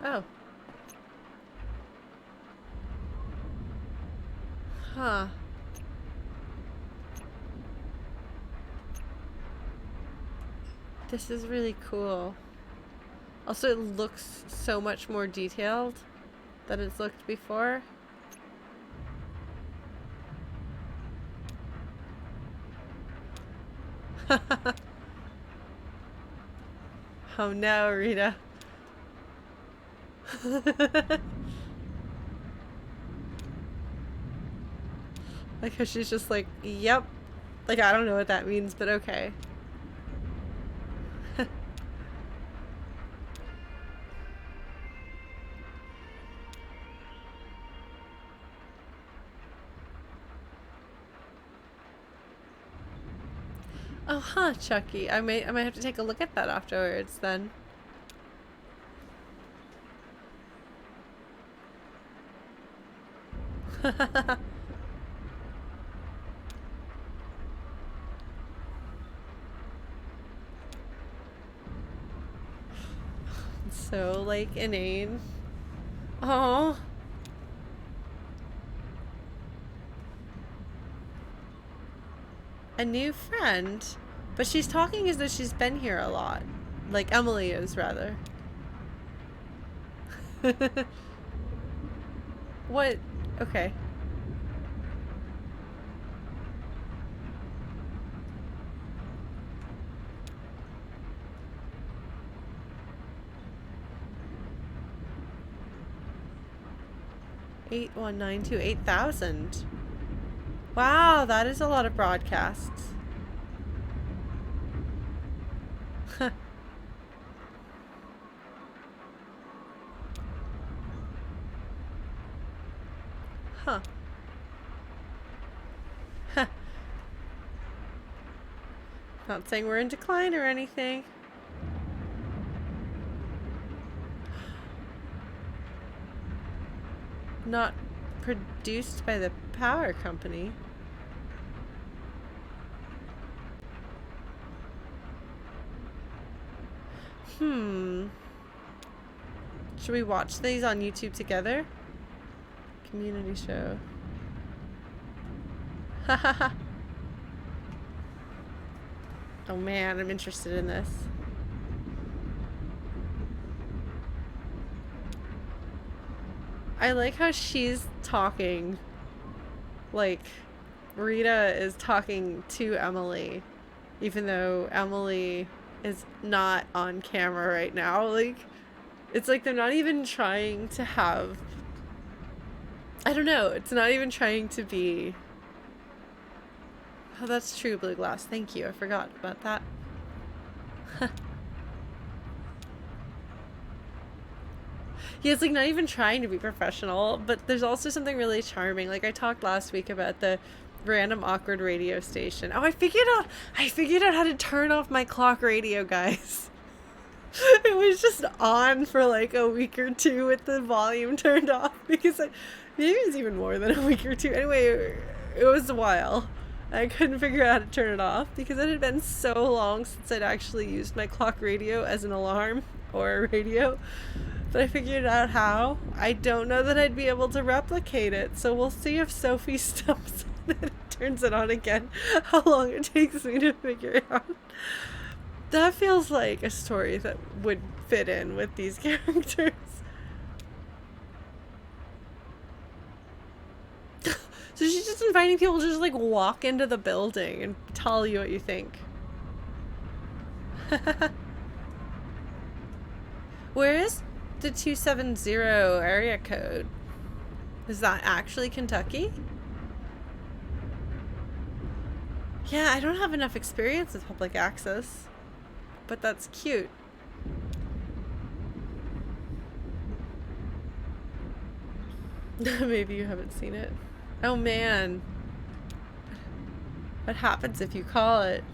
Speaker 1: Oh. Huh. This is really cool. Also, it looks so much more detailed than it's looked before. Oh no, Rita. Like how she's just like, yep. Like, I don't know what that means, but okay. Oh, huh, Chucky. I might have to take a look at that afterwards then. So, like, inane. Oh. A new friend? But she's talking as though she's been here a lot. Like, Emily is, rather. What? Okay. $8,192,8,000. Wow, that is a lot of broadcasts. Huh. Huh. Not saying we're in decline or anything. Not produced by the power company. Should we watch these on YouTube together? Community show. Oh man, I'm interested in this. I like how she's talking. Like, Rita is talking to Emily, even though Emily is not on camera right now. Like, it's like they're not even trying to have... I don't know. It's not even trying to be... Oh, that's true, Blue Glass. Thank you. I forgot about that. Yeah, it's like not even trying to be professional, but there's also something really charming. Like I talked last week about the random awkward radio station. Oh, I figured out how to turn off my clock radio, guys. It was just on for like a week or two with the volume turned off because maybe it was even more than a week or two. Anyway, it was a while. I couldn't figure out how to turn it off because it had been so long since I'd actually used my clock radio as an alarm or a radio. But I figured out how. I don't know that I'd be able to replicate it, so we'll see if Sophie stumps in and turns it on again, how long it takes me to figure it out. That feels like a story that would fit in with these characters. So she's just inviting people to just like walk into the building and tell you what you think. Where is the 270 area code? Is that actually Kentucky? Yeah, I don't have enough experience with public access, but that's cute. Maybe you haven't seen it. Oh man. What happens if you call it?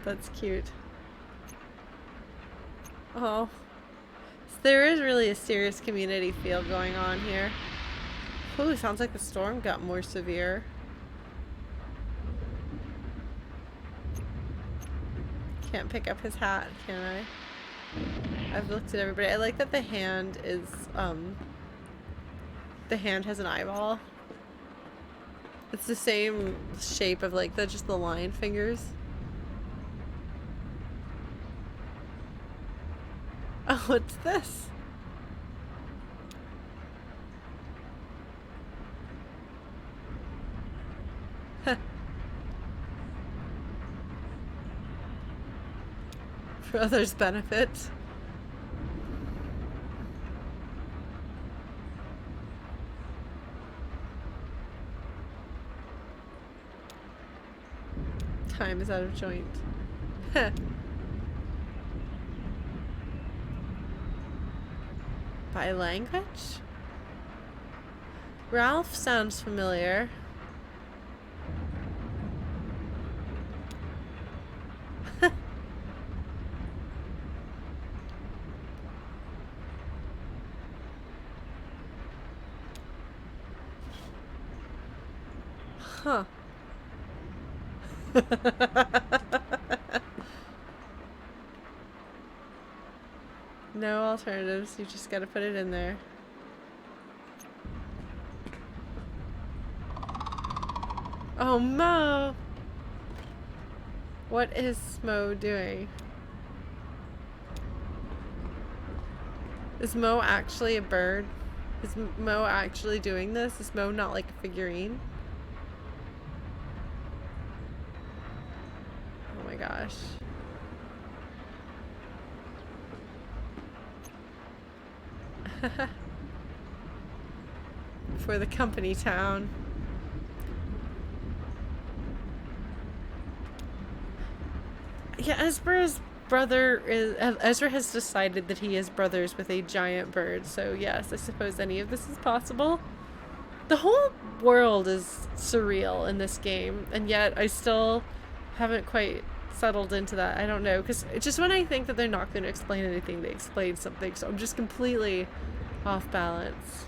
Speaker 1: That's cute. Oh. So there is really a serious community feel going on here. Ooh, sounds like the storm got more severe. Can't pick up his hat, can I? I've looked at everybody. I like that the hand is, the hand has an eyeball. It's the same shape of like just the line fingers. Oh, what's this? For others' benefit. Time is out of joint. By language? Ralph sounds familiar. Huh. No alternatives, you just gotta put it in there. Oh, Mo! What is Mo doing? Is Mo actually a bird? Is Mo actually doing this? Is Mo not like a figurine? Oh my gosh. For the company town. Yeah, Ezra's brother is... Ezra has decided that he is brothers with a giant bird, so yes, I suppose any of this is possible. The whole world is surreal in this game, and yet I still haven't quite settled into that. I don't know, because just when I think that they're not going to explain anything, they explain something, so I'm just completely off balance.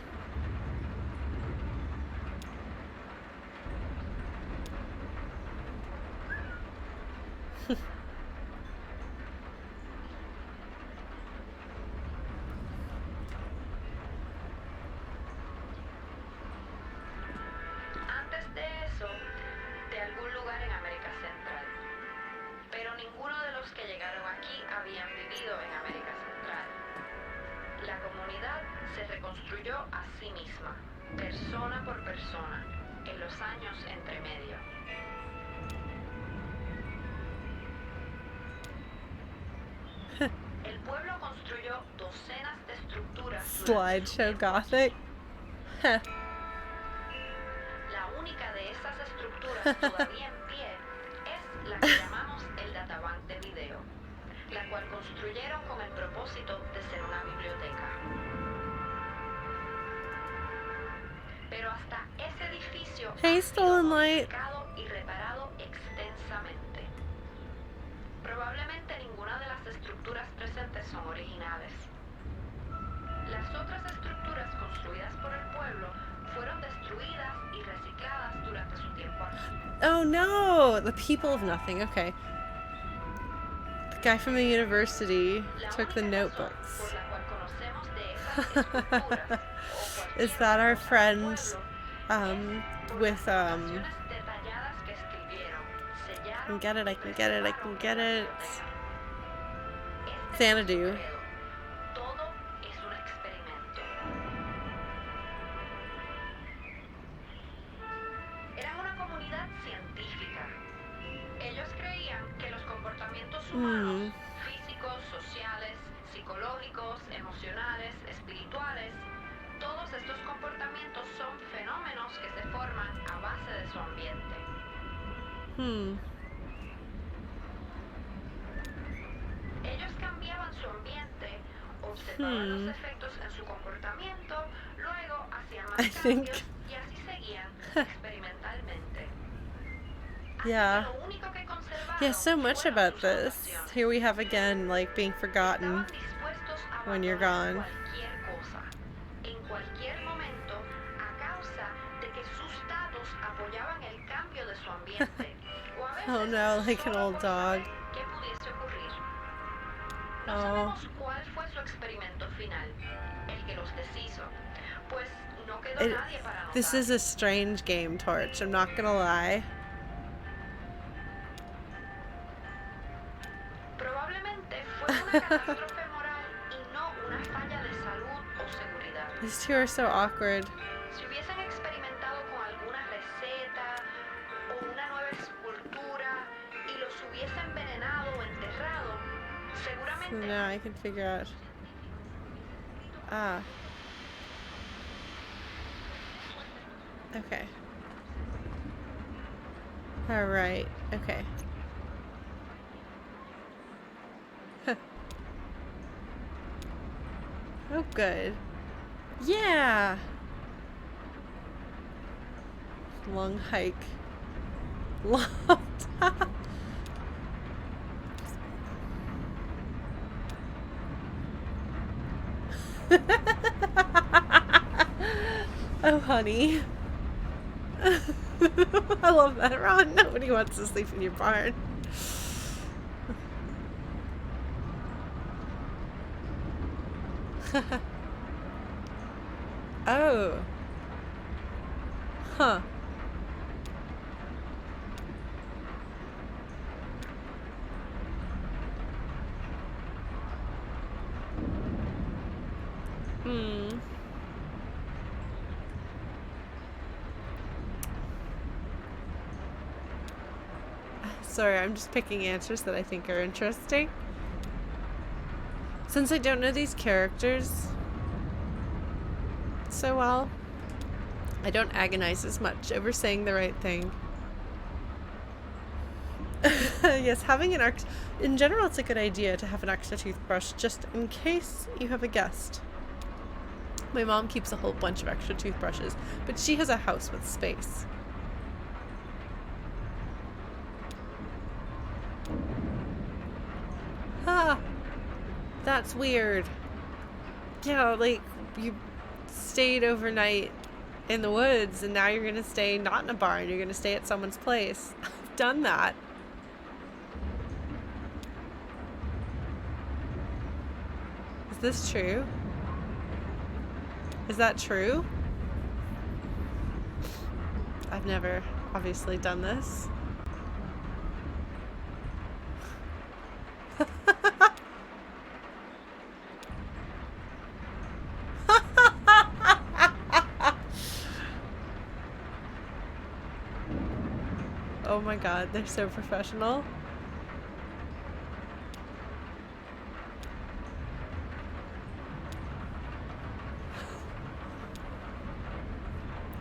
Speaker 3: Antes de eso, de algún lugar en América Central. Pero ninguno de los que llegaron aquí habían vivido en América Central. La comunidad se reconstruyó a sí misma, persona por persona, en los años entre medio. El pueblo construyó docenas de estructuras.
Speaker 1: Slideshow Gothic.
Speaker 3: La única de esas estructuras todavía en pie es la que llamamos el databank de video, la cual construyeron con el propósito de ser una biblioteca. Pero hasta ese edificio
Speaker 1: Hey,
Speaker 3: ha sido
Speaker 1: Stolen Light.
Speaker 3: modificado y reparado extensamente. Probablemente ninguna de las estructuras presentes son originales. Las otras estructuras construidas por el pueblo fueron destruidas y recicladas durante su tiempo aquí.
Speaker 1: Oh no! The people of nothing, okay. The guy from the university
Speaker 3: La
Speaker 1: took the
Speaker 3: única razón
Speaker 1: notebooks.
Speaker 3: por la cual conocemos de esas estructuras o cualquier
Speaker 1: Is that our
Speaker 3: otra cosa
Speaker 1: friend,
Speaker 3: del pueblo,
Speaker 1: with,
Speaker 3: anotaciones detalladas que escribieron,
Speaker 1: I
Speaker 3: sellaron,
Speaker 1: can get it, I can get it, I can get it.
Speaker 3: Este
Speaker 1: Xanadu.
Speaker 3: todo es un experimento. Eran una comunidad científica. Ellos creían que los comportamientos humanos, físicos, sociales, psicológicos, emocionales, espirituales, todos estos comportamientos son fenómenos que se forman a base de su ambiente. Ellos cambiaban su ambiente, observaban los efectos en su comportamiento, luego hacían más
Speaker 1: I think-
Speaker 3: cambios y así seguían experimentalmente. Así
Speaker 1: Yeah.
Speaker 3: que lo único que conservaron
Speaker 1: Yeah, so much
Speaker 3: fueron
Speaker 1: about
Speaker 3: sus
Speaker 1: this.
Speaker 3: anotaciones.
Speaker 1: Here we have again, like, being forgotten.
Speaker 3: Estaban dispuestos a
Speaker 1: when you're
Speaker 3: abandonar
Speaker 1: gone.
Speaker 3: cualquier cosa, en cualquier momento, a causa de que sus datos apoyaban el cambio de su ambiente. O a veces
Speaker 1: Oh no, like an
Speaker 3: solo
Speaker 1: old
Speaker 3: por
Speaker 1: dog.
Speaker 3: saber qué pudiese ocurrir. No
Speaker 1: Oh.
Speaker 3: sabemos cuál fue su experimento final, el que los deshizo, pues no quedó
Speaker 1: It,
Speaker 3: nadie para anotar.
Speaker 1: this is a strange game, Torch, I'm not gonna lie.
Speaker 3: Probablemente fue una catástrofe moral y no una falla de salud o seguridad.
Speaker 1: These two are so awkward.
Speaker 3: Si hubiesen experimentado con alguna receta o una nueva escultura y los hubiesen envenenado o enterrado,
Speaker 1: So
Speaker 3: seguramente
Speaker 1: now I can figure out. Ah. Okay. Alright, okay. Oh, good. Yeah. Long hike. Long time. Oh, honey. I love that, Ron. Nobody wants to sleep in your barn. Oh. Huh. Hmm. Sorry, I'm just picking answers that I think are interesting. Since I don't know these characters so well, I don't agonize as much over saying the right thing. Yes, having an extra... In general, it's a good idea to have an extra toothbrush just in case you have a guest. My mom keeps a whole bunch of extra toothbrushes, but she has a house with space. Ah, that's weird. Yeah, like, you stayed overnight in the woods and now you're gonna stay not in a barn, you're gonna stay at someone's place. I've done that. Is this true? Is that true? I've never obviously done this. Oh my god, they're so professional.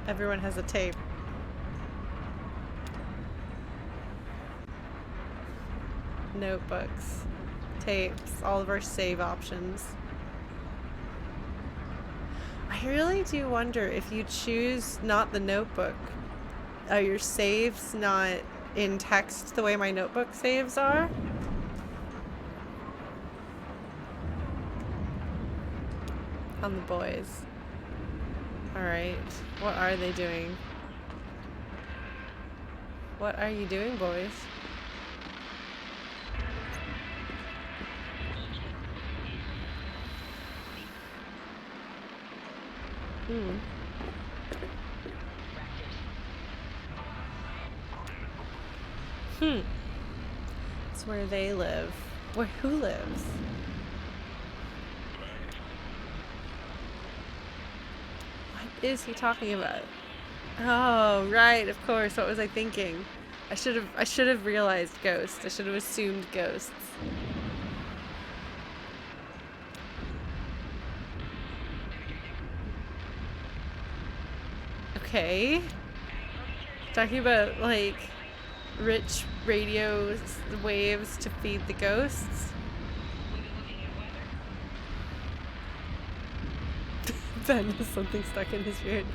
Speaker 1: Everyone has a tape. Notebooks, tapes, all of our save options. I really do wonder if you choose not the notebook, are your saves not in text the way my notebook saves are? On the boys. Alright, what are they doing? What are you doing, boys? It's where they live. Where who lives? What is he talking about? Oh, right, of course. What was I thinking? I should have realized ghost. I should have assumed ghosts. Okay. Talking about, like, rich radio waves to feed the ghosts. Ben has something stuck in his beard.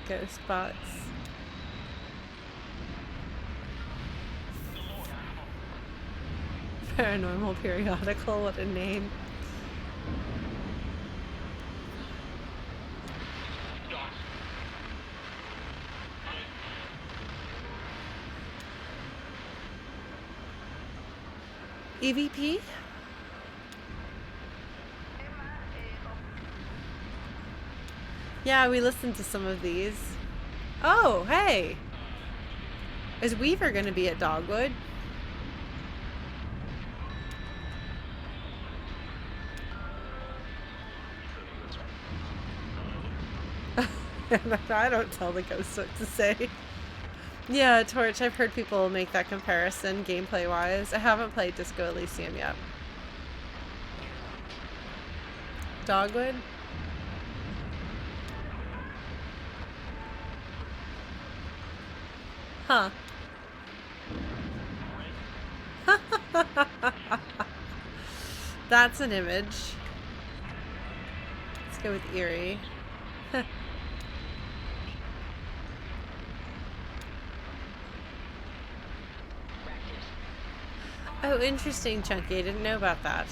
Speaker 1: Ghost bots. Paranormal periodical, what a name. EVP? Yeah, we listened to some of these. Oh, hey! Is Weaver gonna be at Dogwood? I don't tell the ghosts what to say. Yeah, Torch, I've heard people make that comparison gameplay-wise. I haven't played Disco Elysium yet. Dogwood? Huh. That's an image. Let's go with eerie. Oh, interesting, Chunky. I didn't know about that.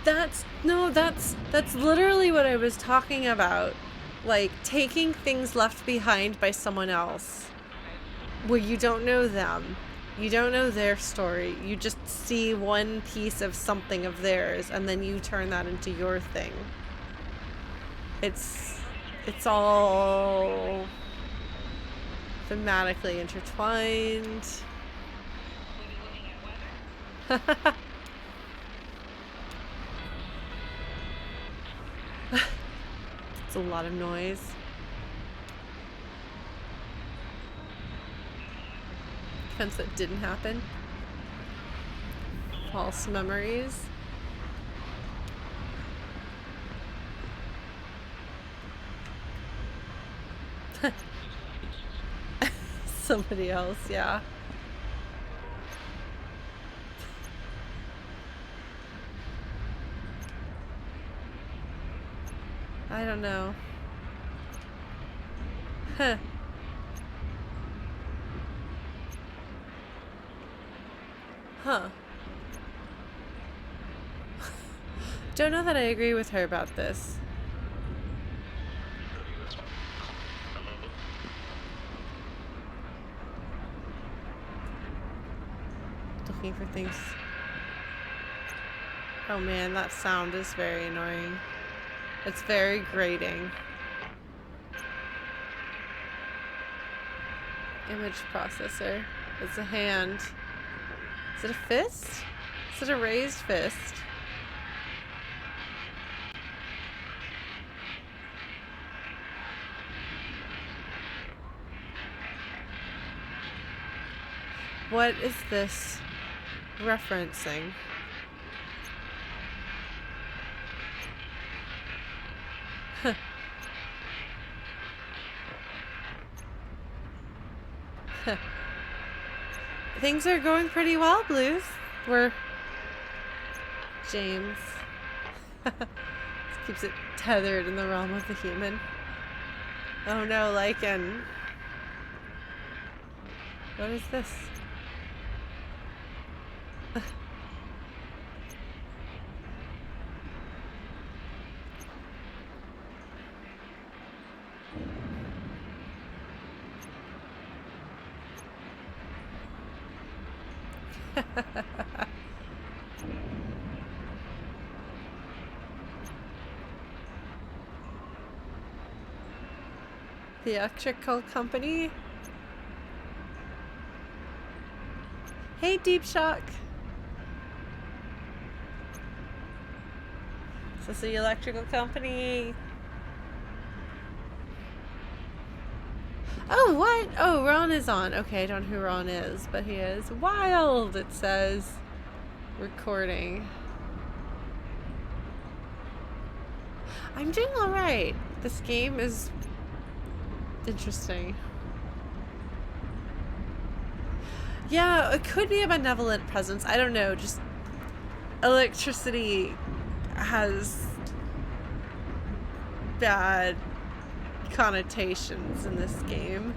Speaker 1: That's literally what I was talking about. Like, taking things left behind by someone else. Where you don't know them. You don't know their story. You just see one piece of something of theirs, and then you turn that into your thing. It's all thematically intertwined. It's a lot of noise. Events that didn't happen. False memories. Somebody else, yeah. I don't know. Huh. Huh. Don't know that I agree with her about this. Looking for things. Oh man, that sound is very annoying. It's very grating. Image processor. It's a hand. Is it a fist? Is it a raised fist? What is this referencing? Huh. Huh. Things are going pretty well, Blues. We're... James. This keeps it tethered in the realm of the human. Oh no, Lycan. What is this? The electrical company. Hey, Deep Shock. Is this the electrical company? Oh, what? Oh, Ron is on. Okay, I don't know who Ron is, but he is. Wild, it says. Recording. I'm doing alright. This game is interesting. Yeah, it could be a benevolent presence. I don't know. Just electricity has bad connotations in this game.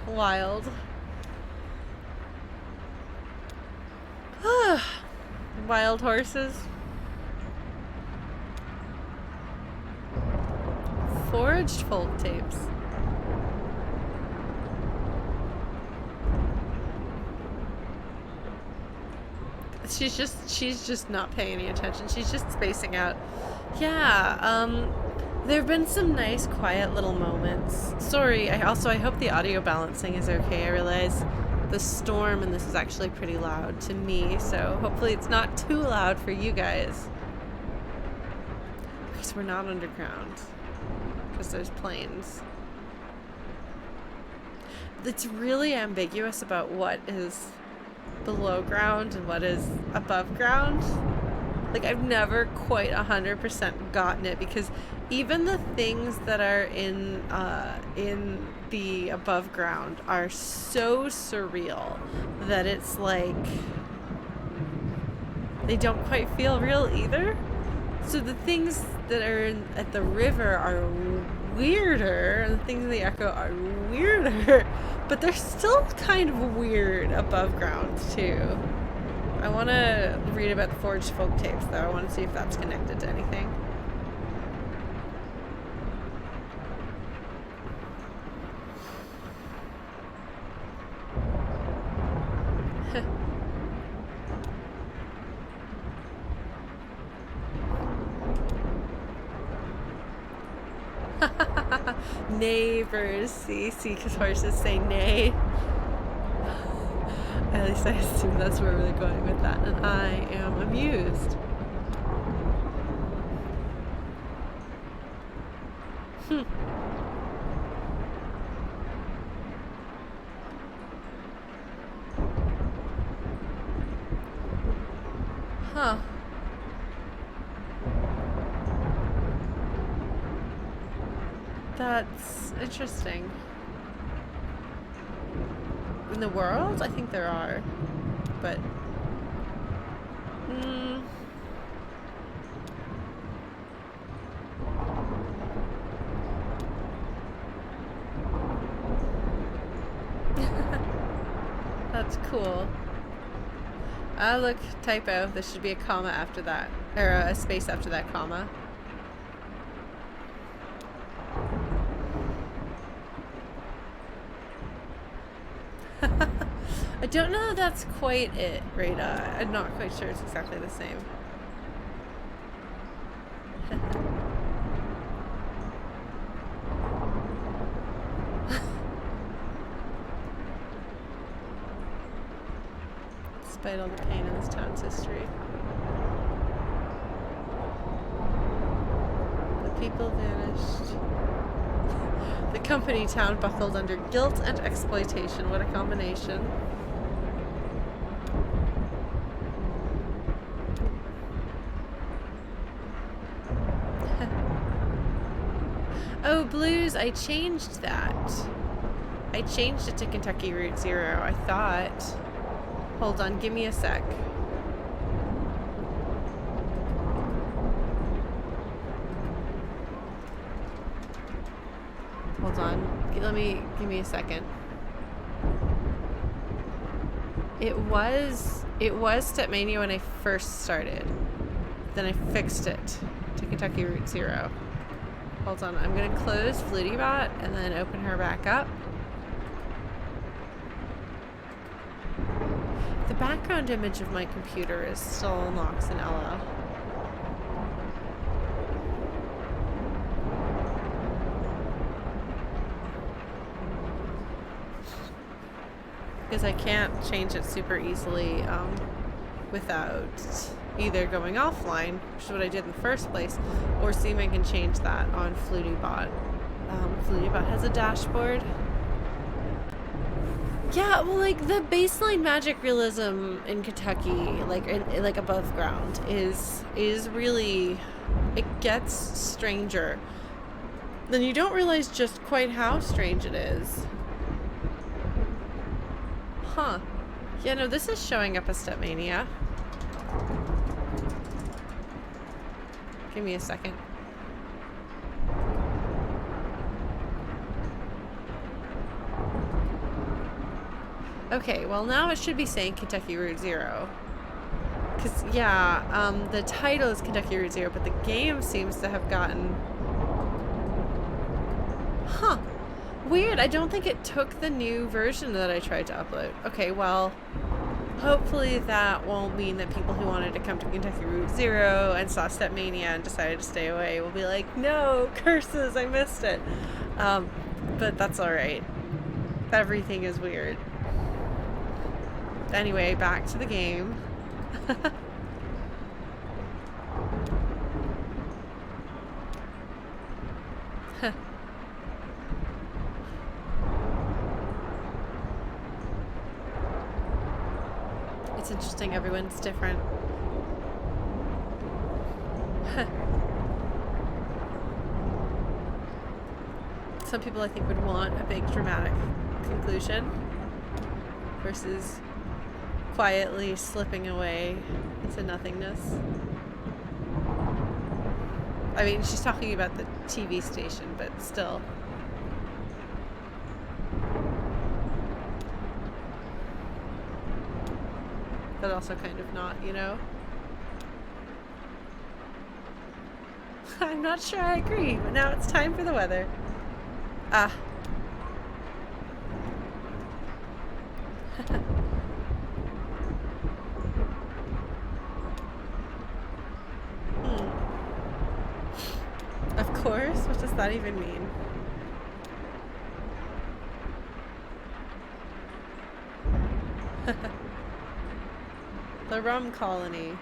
Speaker 1: Wild. Wild horses. Foraged folk tapes. She's just not paying any attention. She's just spacing out. Yeah, there have been some nice quiet little moments. Sorry, I hope the audio balancing is okay. I realize the storm and this is actually pretty loud to me, so hopefully it's not too loud for you guys. Because we're not underground. Because there's planes. It's really ambiguous about what is below ground and what is above ground. Like, I've never quite 100% gotten it, because even the things that are in the above ground are so surreal that it's like they don't quite feel real either. So the things that are at the river are weirder, and the things in the echo are weirder, but they're still kind of weird above ground too. I want to read about the forged folk tapes though. I want to see if that's connected to anything. Neighbors, see, because horses say neigh. At least I assume that's where we're going with that, and I am amused. Huh. That's interesting. In the world? I think there are. But... That's cool. Ah, look, typo. There should be a comma after that. Or a space after that comma. I don't know if that's quite it, Rita. I'm not quite sure it's exactly the same. Despite all the pain in this town's history. The people vanished. The company town buckled under guilt and exploitation. What a combination. Oh, Blues, I changed that. I changed it to Kentucky Route Zero, I thought. Hold on, give me a sec. Hold on, give me a second. It was Stepmania when I first started. Then I fixed it to Kentucky Route Zero. Hold on, I'm gonna close FlutyBot and then open her back up. The background image of my computer is still Nox and Ella. Because I can't change it super easily without either going offline, which is what I did in the first place, or seeing if I can change that on FlutyBot. FlutyBot has a dashboard. Yeah, well, like the baseline magic realism in Kentucky, like above ground, is really, it gets stranger. Then you don't realize just quite how strange it is. Huh. Yeah, no, this is showing up as Stepmania. Give me a second. Okay, well now it should be saying Kentucky Route Zero. Because, yeah, the title is Kentucky Route Zero, but the game seems to have gotten... Huh. Weird, I don't think it took the new version that I tried to upload. Okay, well, hopefully that won't mean that people who wanted to come to Kentucky Route Zero and saw Stepmania and decided to stay away will be like, no, curses, I missed it. But that's alright. Everything is weird. Anyway, back to the game. It's interesting, everyone's different. some people I think would want a big dramatic conclusion versus quietly slipping away into nothingness. I mean, she's talking about the TV station, but still. But also kind of not, you know? I'm not sure I agree, but now it's time for the weather. Ah. Of course? What does that even mean? The rum colony.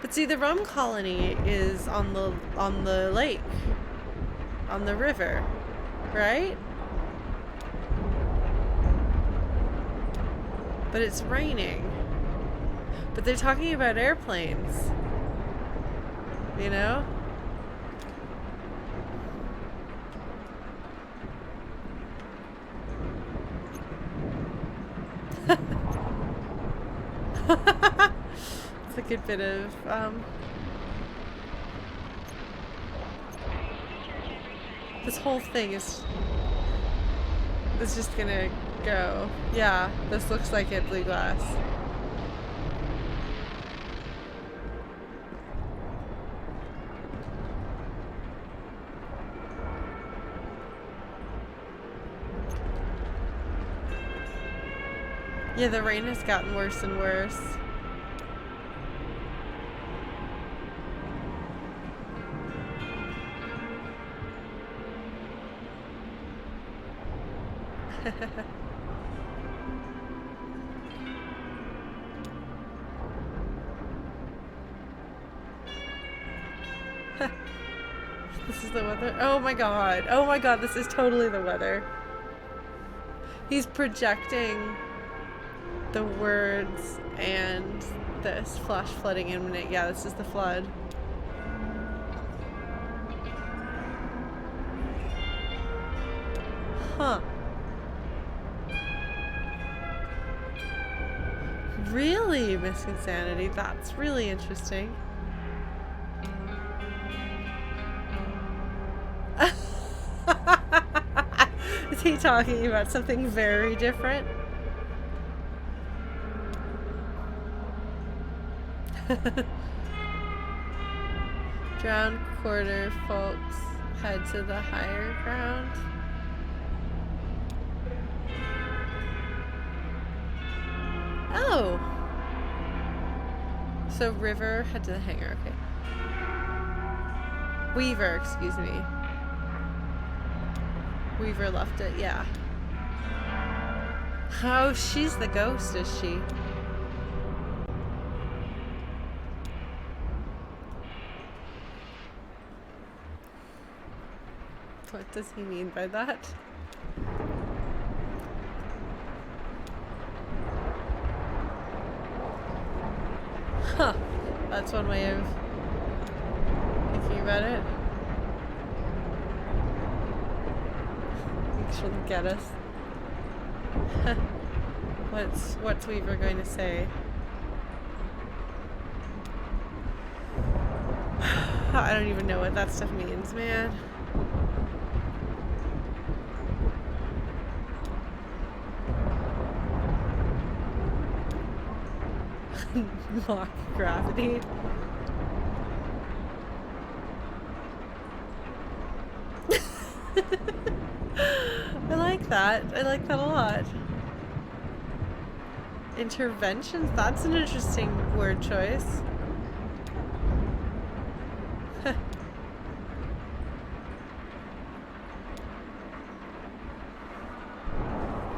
Speaker 1: But see, the rum colony is on the lake. On the river. Right? But it's raining. But they're talking about airplanes. You know? It's a good bit of this whole thing is just gonna go. Yeah, this looks like it, blue glass. Yeah, the rain has gotten worse and worse. This is the weather. Oh my god. Oh my god, this is totally the weather. He's projecting the words and this flash flooding imminent. Yeah, this is the flood. Huh. Really, Miss Insanity? That's really interesting. Is he talking about something very different? Drowned quarter folks head to the higher ground. Oh! So river head to the hangar, okay. Weaver, excuse me. Weaver left it, yeah. Oh, she's the ghost, is she? What does he mean by that? Huh. That's one way of thinking about it. She'll get us. What's Weaver going to say? I don't even know what that stuff means, man. Mock gravity. I like that. I like that a lot. Interventions? That's an interesting word choice.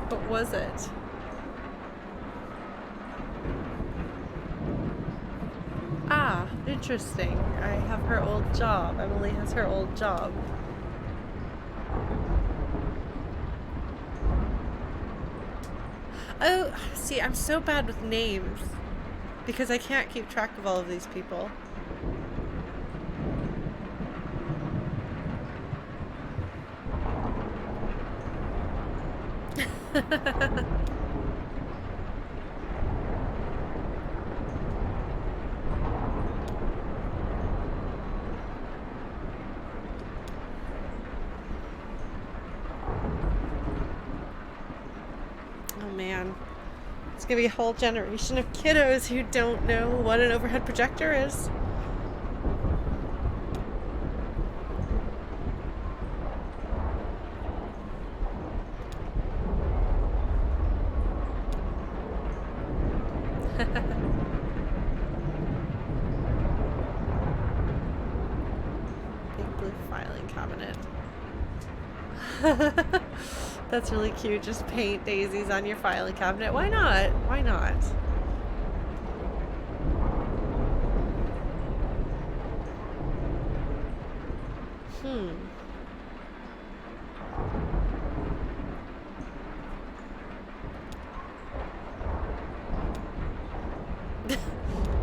Speaker 1: What was it? Ah, interesting. I have her old job. Emily has her old job. Oh, see, I'm so bad with names because I can't keep track of all of these people. Oh man. It's gonna be a whole generation of kiddos who don't know what an overhead projector is. Big blue filing cabinet. That's really cute. Just paint daisies on your filing cabinet. Why not? Why not?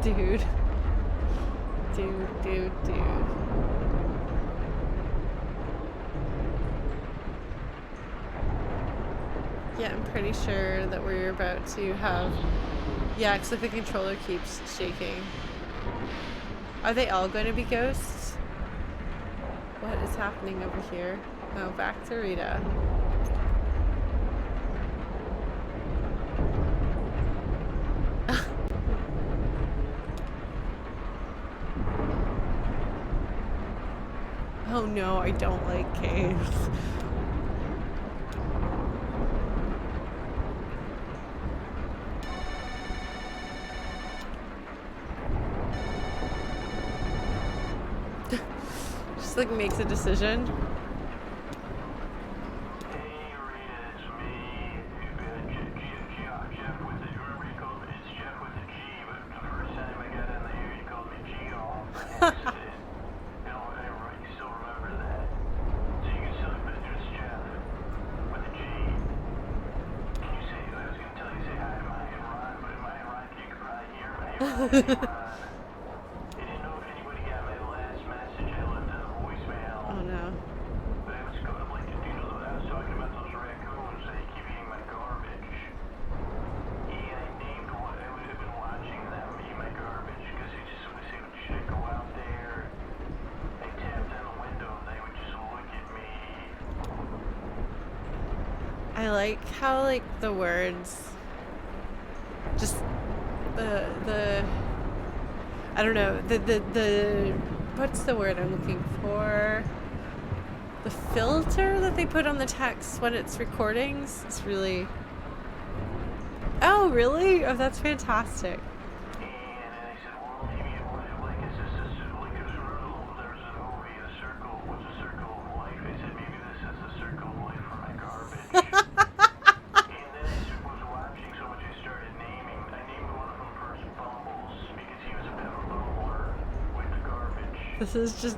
Speaker 1: Dude. Dude. Yeah, I'm pretty sure that we're about to have... Yeah, because the controller keeps shaking. Are they all going to be ghosts? What is happening over here? Oh, back to Rita. Oh no, I don't like caves. Just like makes a decision. Oh no. I like how like the words just the I don't know, the what's the word I'm looking for? The filter that they put on the text when it's recordings is really... Oh, really? Oh, that's fantastic. This is just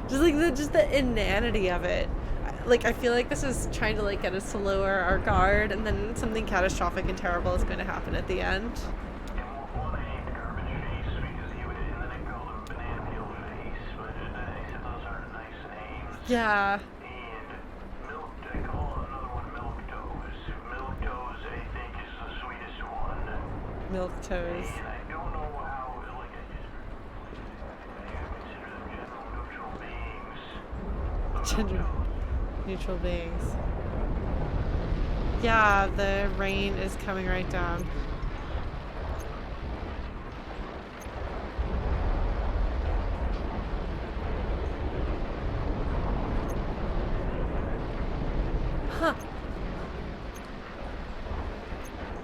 Speaker 1: like the inanity of it. Like, I feel like this is trying to like get us to lower our guard, and then something catastrophic and terrible is going to happen at the end. Yeah. Milk toes. Gender neutral beings. Yeah, the rain is coming right down. Huh.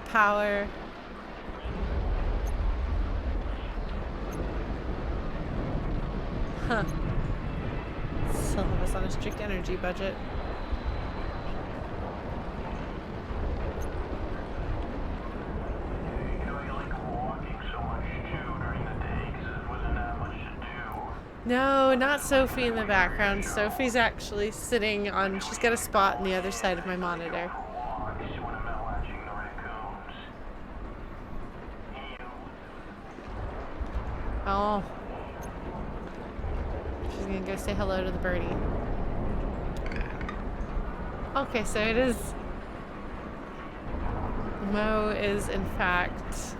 Speaker 1: Power. Huh. Still have us on a strict energy budget. No, not Sophie in the background. Sophie's actually sitting on... She's got a spot on the other side of my monitor. Oh. She's gonna go say hello to the birdie. Okay, so it is... Mo is, in fact...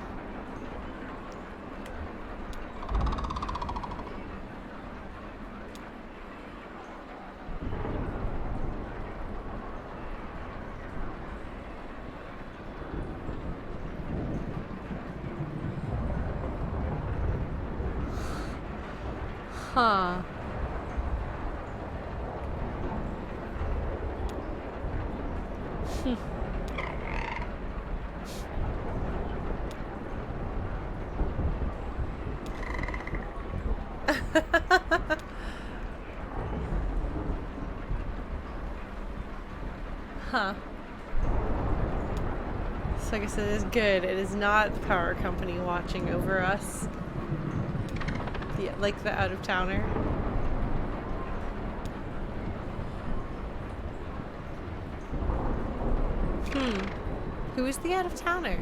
Speaker 1: Huh. Huh. So I guess it is good. It is not the power company watching over us. Like the out-of-towner. Who is the out-of-towner?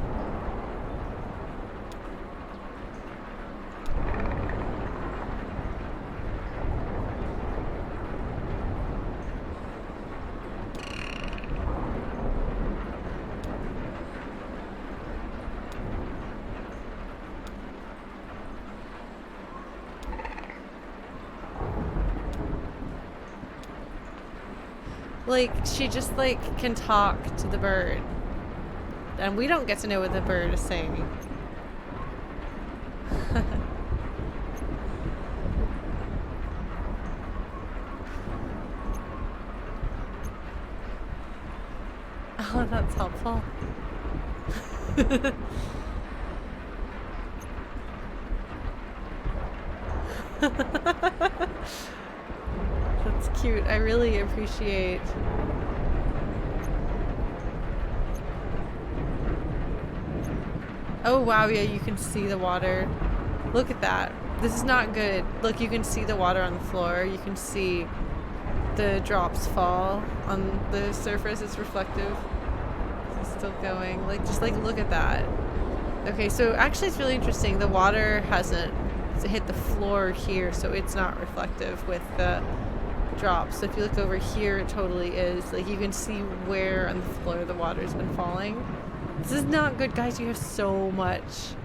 Speaker 1: Like, she just, like, can talk to the bird. And we don't get to know what the bird is saying. Oh, that's helpful. That's cute. I really appreciate. Oh wow, yeah, you can see the water. Look at that. This is not good. Look, you can see the water on the floor. You can see the drops fall on the surface. It's reflective. It's still going. Like, just like look at that. Okay, so actually it's really interesting. The water hasn't hit the floor here, so it's not reflective with the drops. So if you look over here, it totally is. Like, you can see where on the floor the water's been falling. This is not good, guys. You have so much.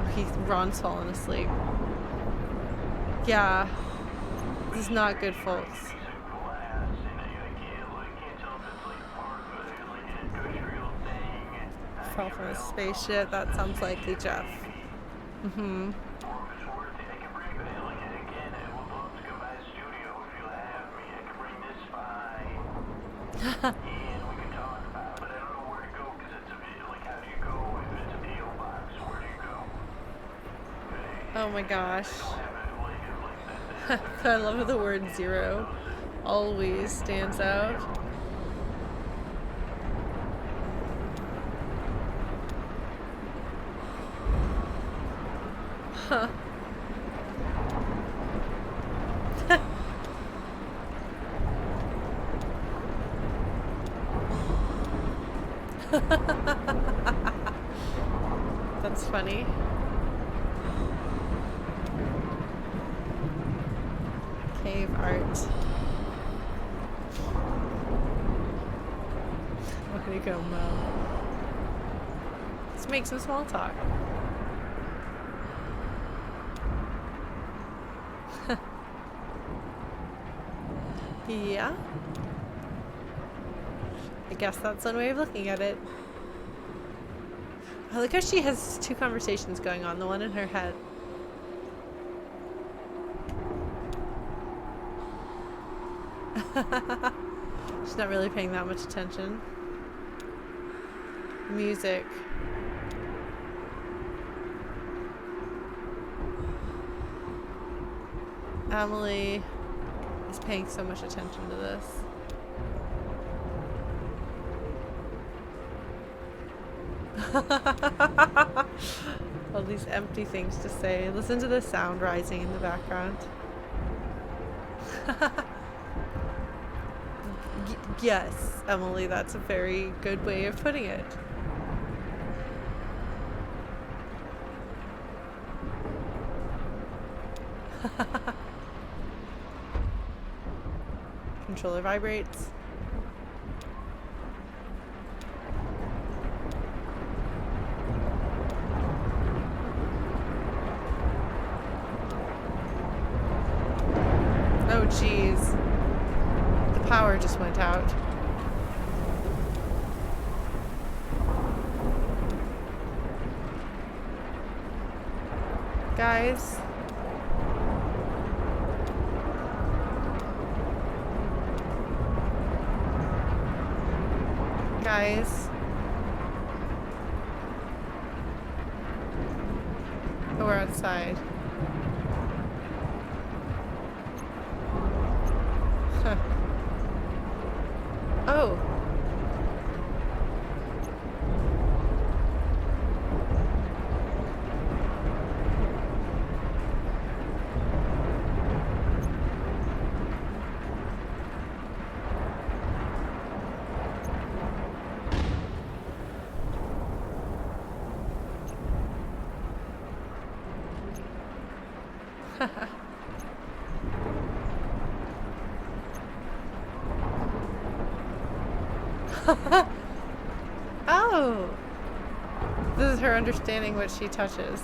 Speaker 1: Oh, Ron's fallen asleep. Yeah. This is not good, folks. Fell from a spaceship. That sounds likely Jeff. Mm-hmm. Oh my gosh. I love the word zero. Always stands out. Huh. That's funny. Cave art. Way to go, Mo. Let's make some small talk. Yeah. I guess that's one way of looking at it. I like how she has two conversations going on, the one in her head. She's not really paying that much attention. Music. Emily is paying so much attention to this. All these empty things to say. Listen to the sound rising in the background. Yes, Emily, that's a very good way of putting it. Controller vibrates. jeez. The power just went out. Guys. Guys. Oh, we're outside. Huh. Oh. Oh! This is her understanding what she touches.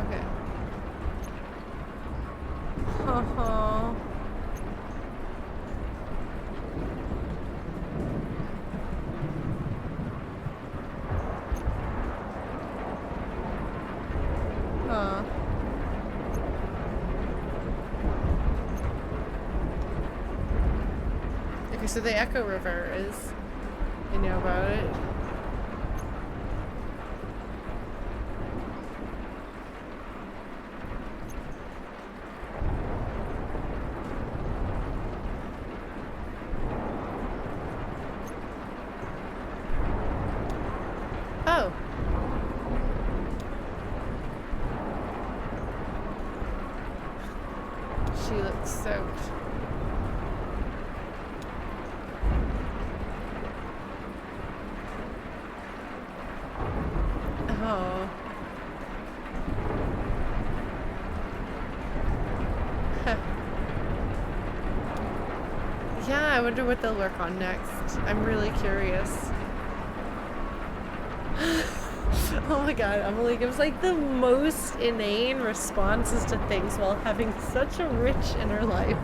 Speaker 1: Okay. Oh. Huh. Okay, so the Echo River is... I know about it. Oh. She looks soaked. Oh. Yeah, I wonder what they'll work on next. I'm really curious. Oh my god, Emily gives like the most inane responses to things while having such a rich inner life.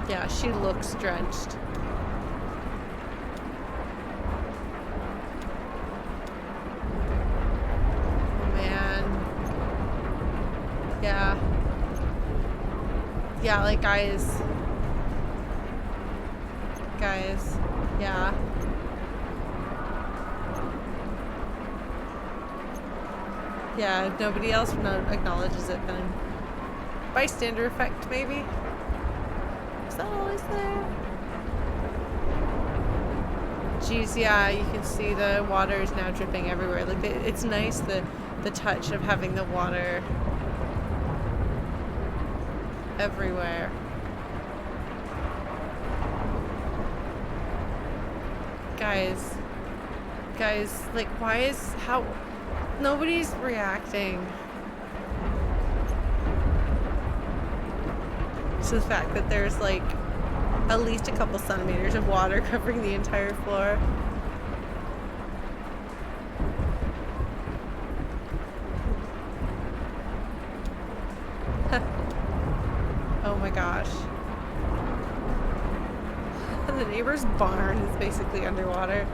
Speaker 1: Yeah, she looks drenched. Oh man. Yeah. Yeah, like guys. Guys. Yeah. Yeah, if nobody else acknowledges it, then bystander effect, maybe? Is that always there? Jeez, yeah, you can see the water is now dripping everywhere. Like, it's nice, the touch of having the water everywhere. Guys, like, how, nobody's reacting to the fact that there's, like, at least a couple centimeters of water covering the entire floor. Oh my gosh. The neighbor's barn is basically underwater.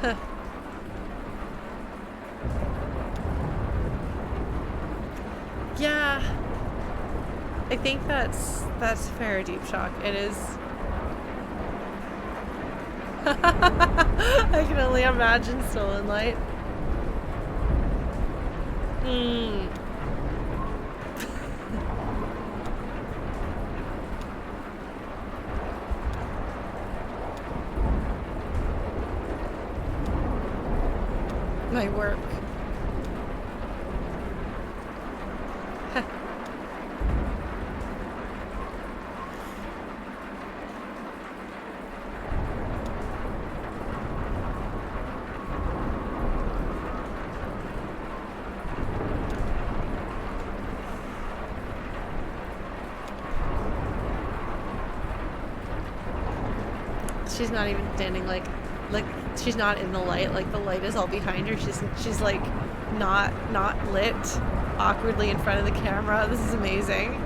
Speaker 1: Huh. Yeah. I think that's fair, deep shock. It is. I can only imagine stolen light. My work. she's not even standing like she's not in the light. Like the light is all behind her. She's like not lit, awkwardly in front of the camera. This is amazing.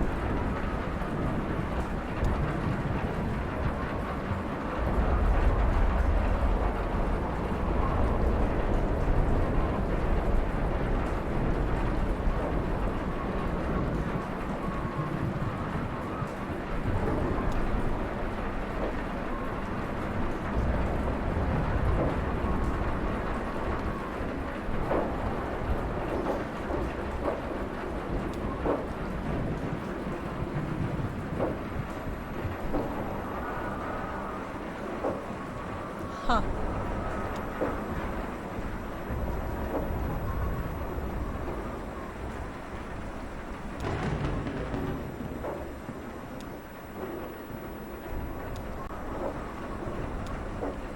Speaker 1: Huh.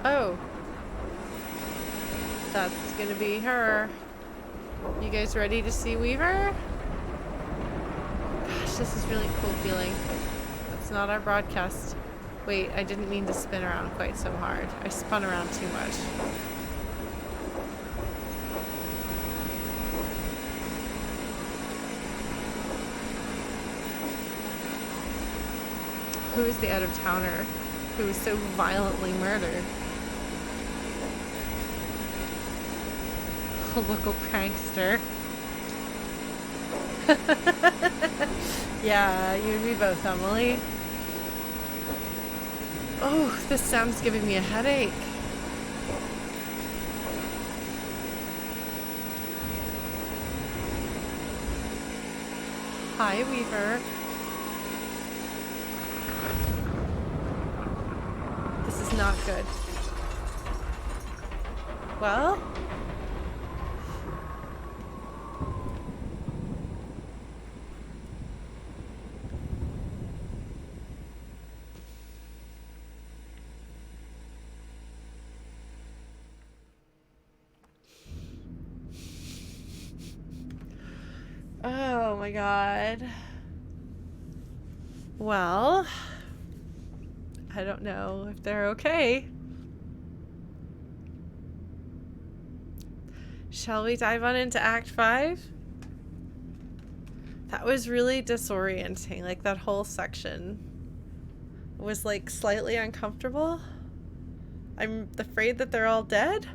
Speaker 1: Oh. That's gonna be her. You guys ready to see Weaver? Gosh, this is really cool feeling. That's not our broadcast. Wait, I didn't mean to spin around quite so hard. I spun around too much. Who is the out-of-towner who was so violently murdered? A local prankster. Yeah, you and me both, Emily. Oh, this sound's giving me a headache. Hi, Weaver. This is not good. Well? Oh my god. Well, I don't know if they're okay. Shall we dive on into Act 5? That was really disorienting. Like, that whole section was, like, slightly uncomfortable. I'm afraid that they're all dead.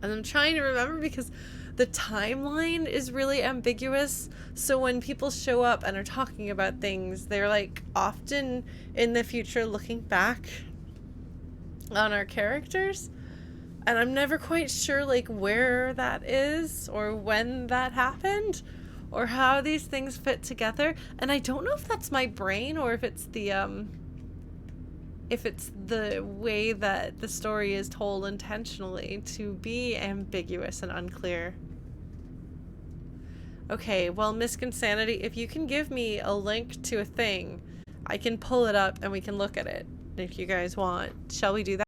Speaker 1: And I'm trying to remember because the timeline is really ambiguous. So when people show up and are talking about things, they're like often in the future looking back on our characters. And I'm never quite sure like where that is or when that happened or how these things fit together. And I don't know if that's my brain or if it's the way that the story is told intentionally to be ambiguous and unclear. Okay, well, Miss Insanity, if you can give me a link to a thing, I can pull it up and we can look at it if you guys want. Shall we do that?